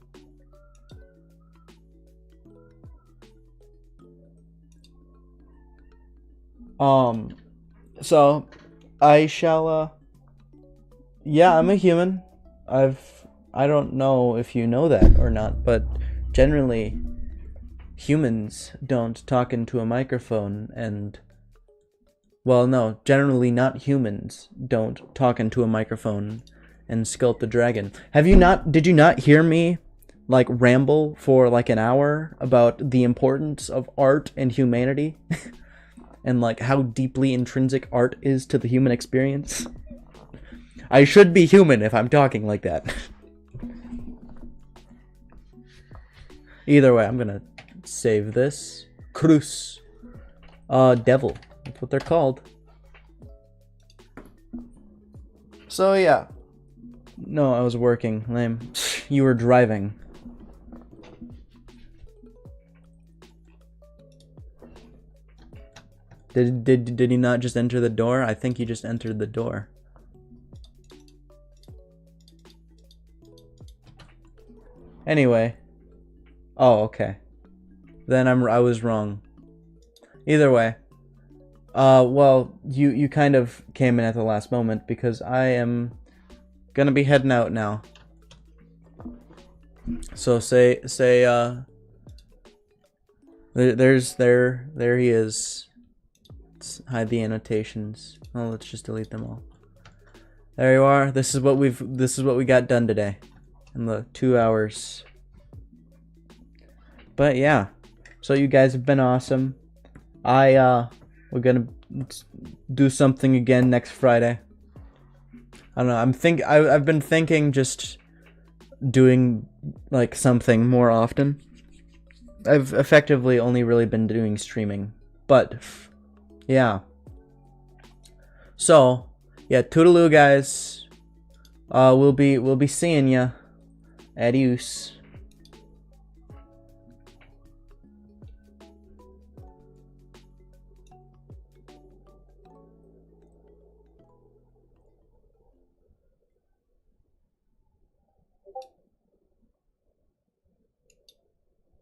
Speaker 1: So I shall yeah, I'm a human. I don't know if you know that or not, but generally humans don't talk into a microphone and, well, no, generally not humans don't talk into a microphone and sculpt a dragon. Did you not hear me like ramble for like an hour about the importance of art and humanity? And like how deeply intrinsic art is to the human experience? I should be human if I'm talking like that. Either way, I'm gonna save this. Cruz. Devil. That's what they're called. So yeah. No, I was working. Lame. You were driving. Did he not just enter the door? I think he just entered the door. Anyway. Oh, okay. Then I was wrong. Either way. Well, you kind of came in at the last moment because I am gonna be heading out now. So there he is. Let's hide the annotations. Oh, let's just delete them all. There you are. This is what we got done today in the 2 hours. But yeah. So you guys have been awesome. I We're gonna do something again next Friday. I don't know. I've been thinking just doing like something more often. I've effectively only really been doing streaming, but yeah. So yeah, toodaloo, guys. We'll be seeing ya. Adios.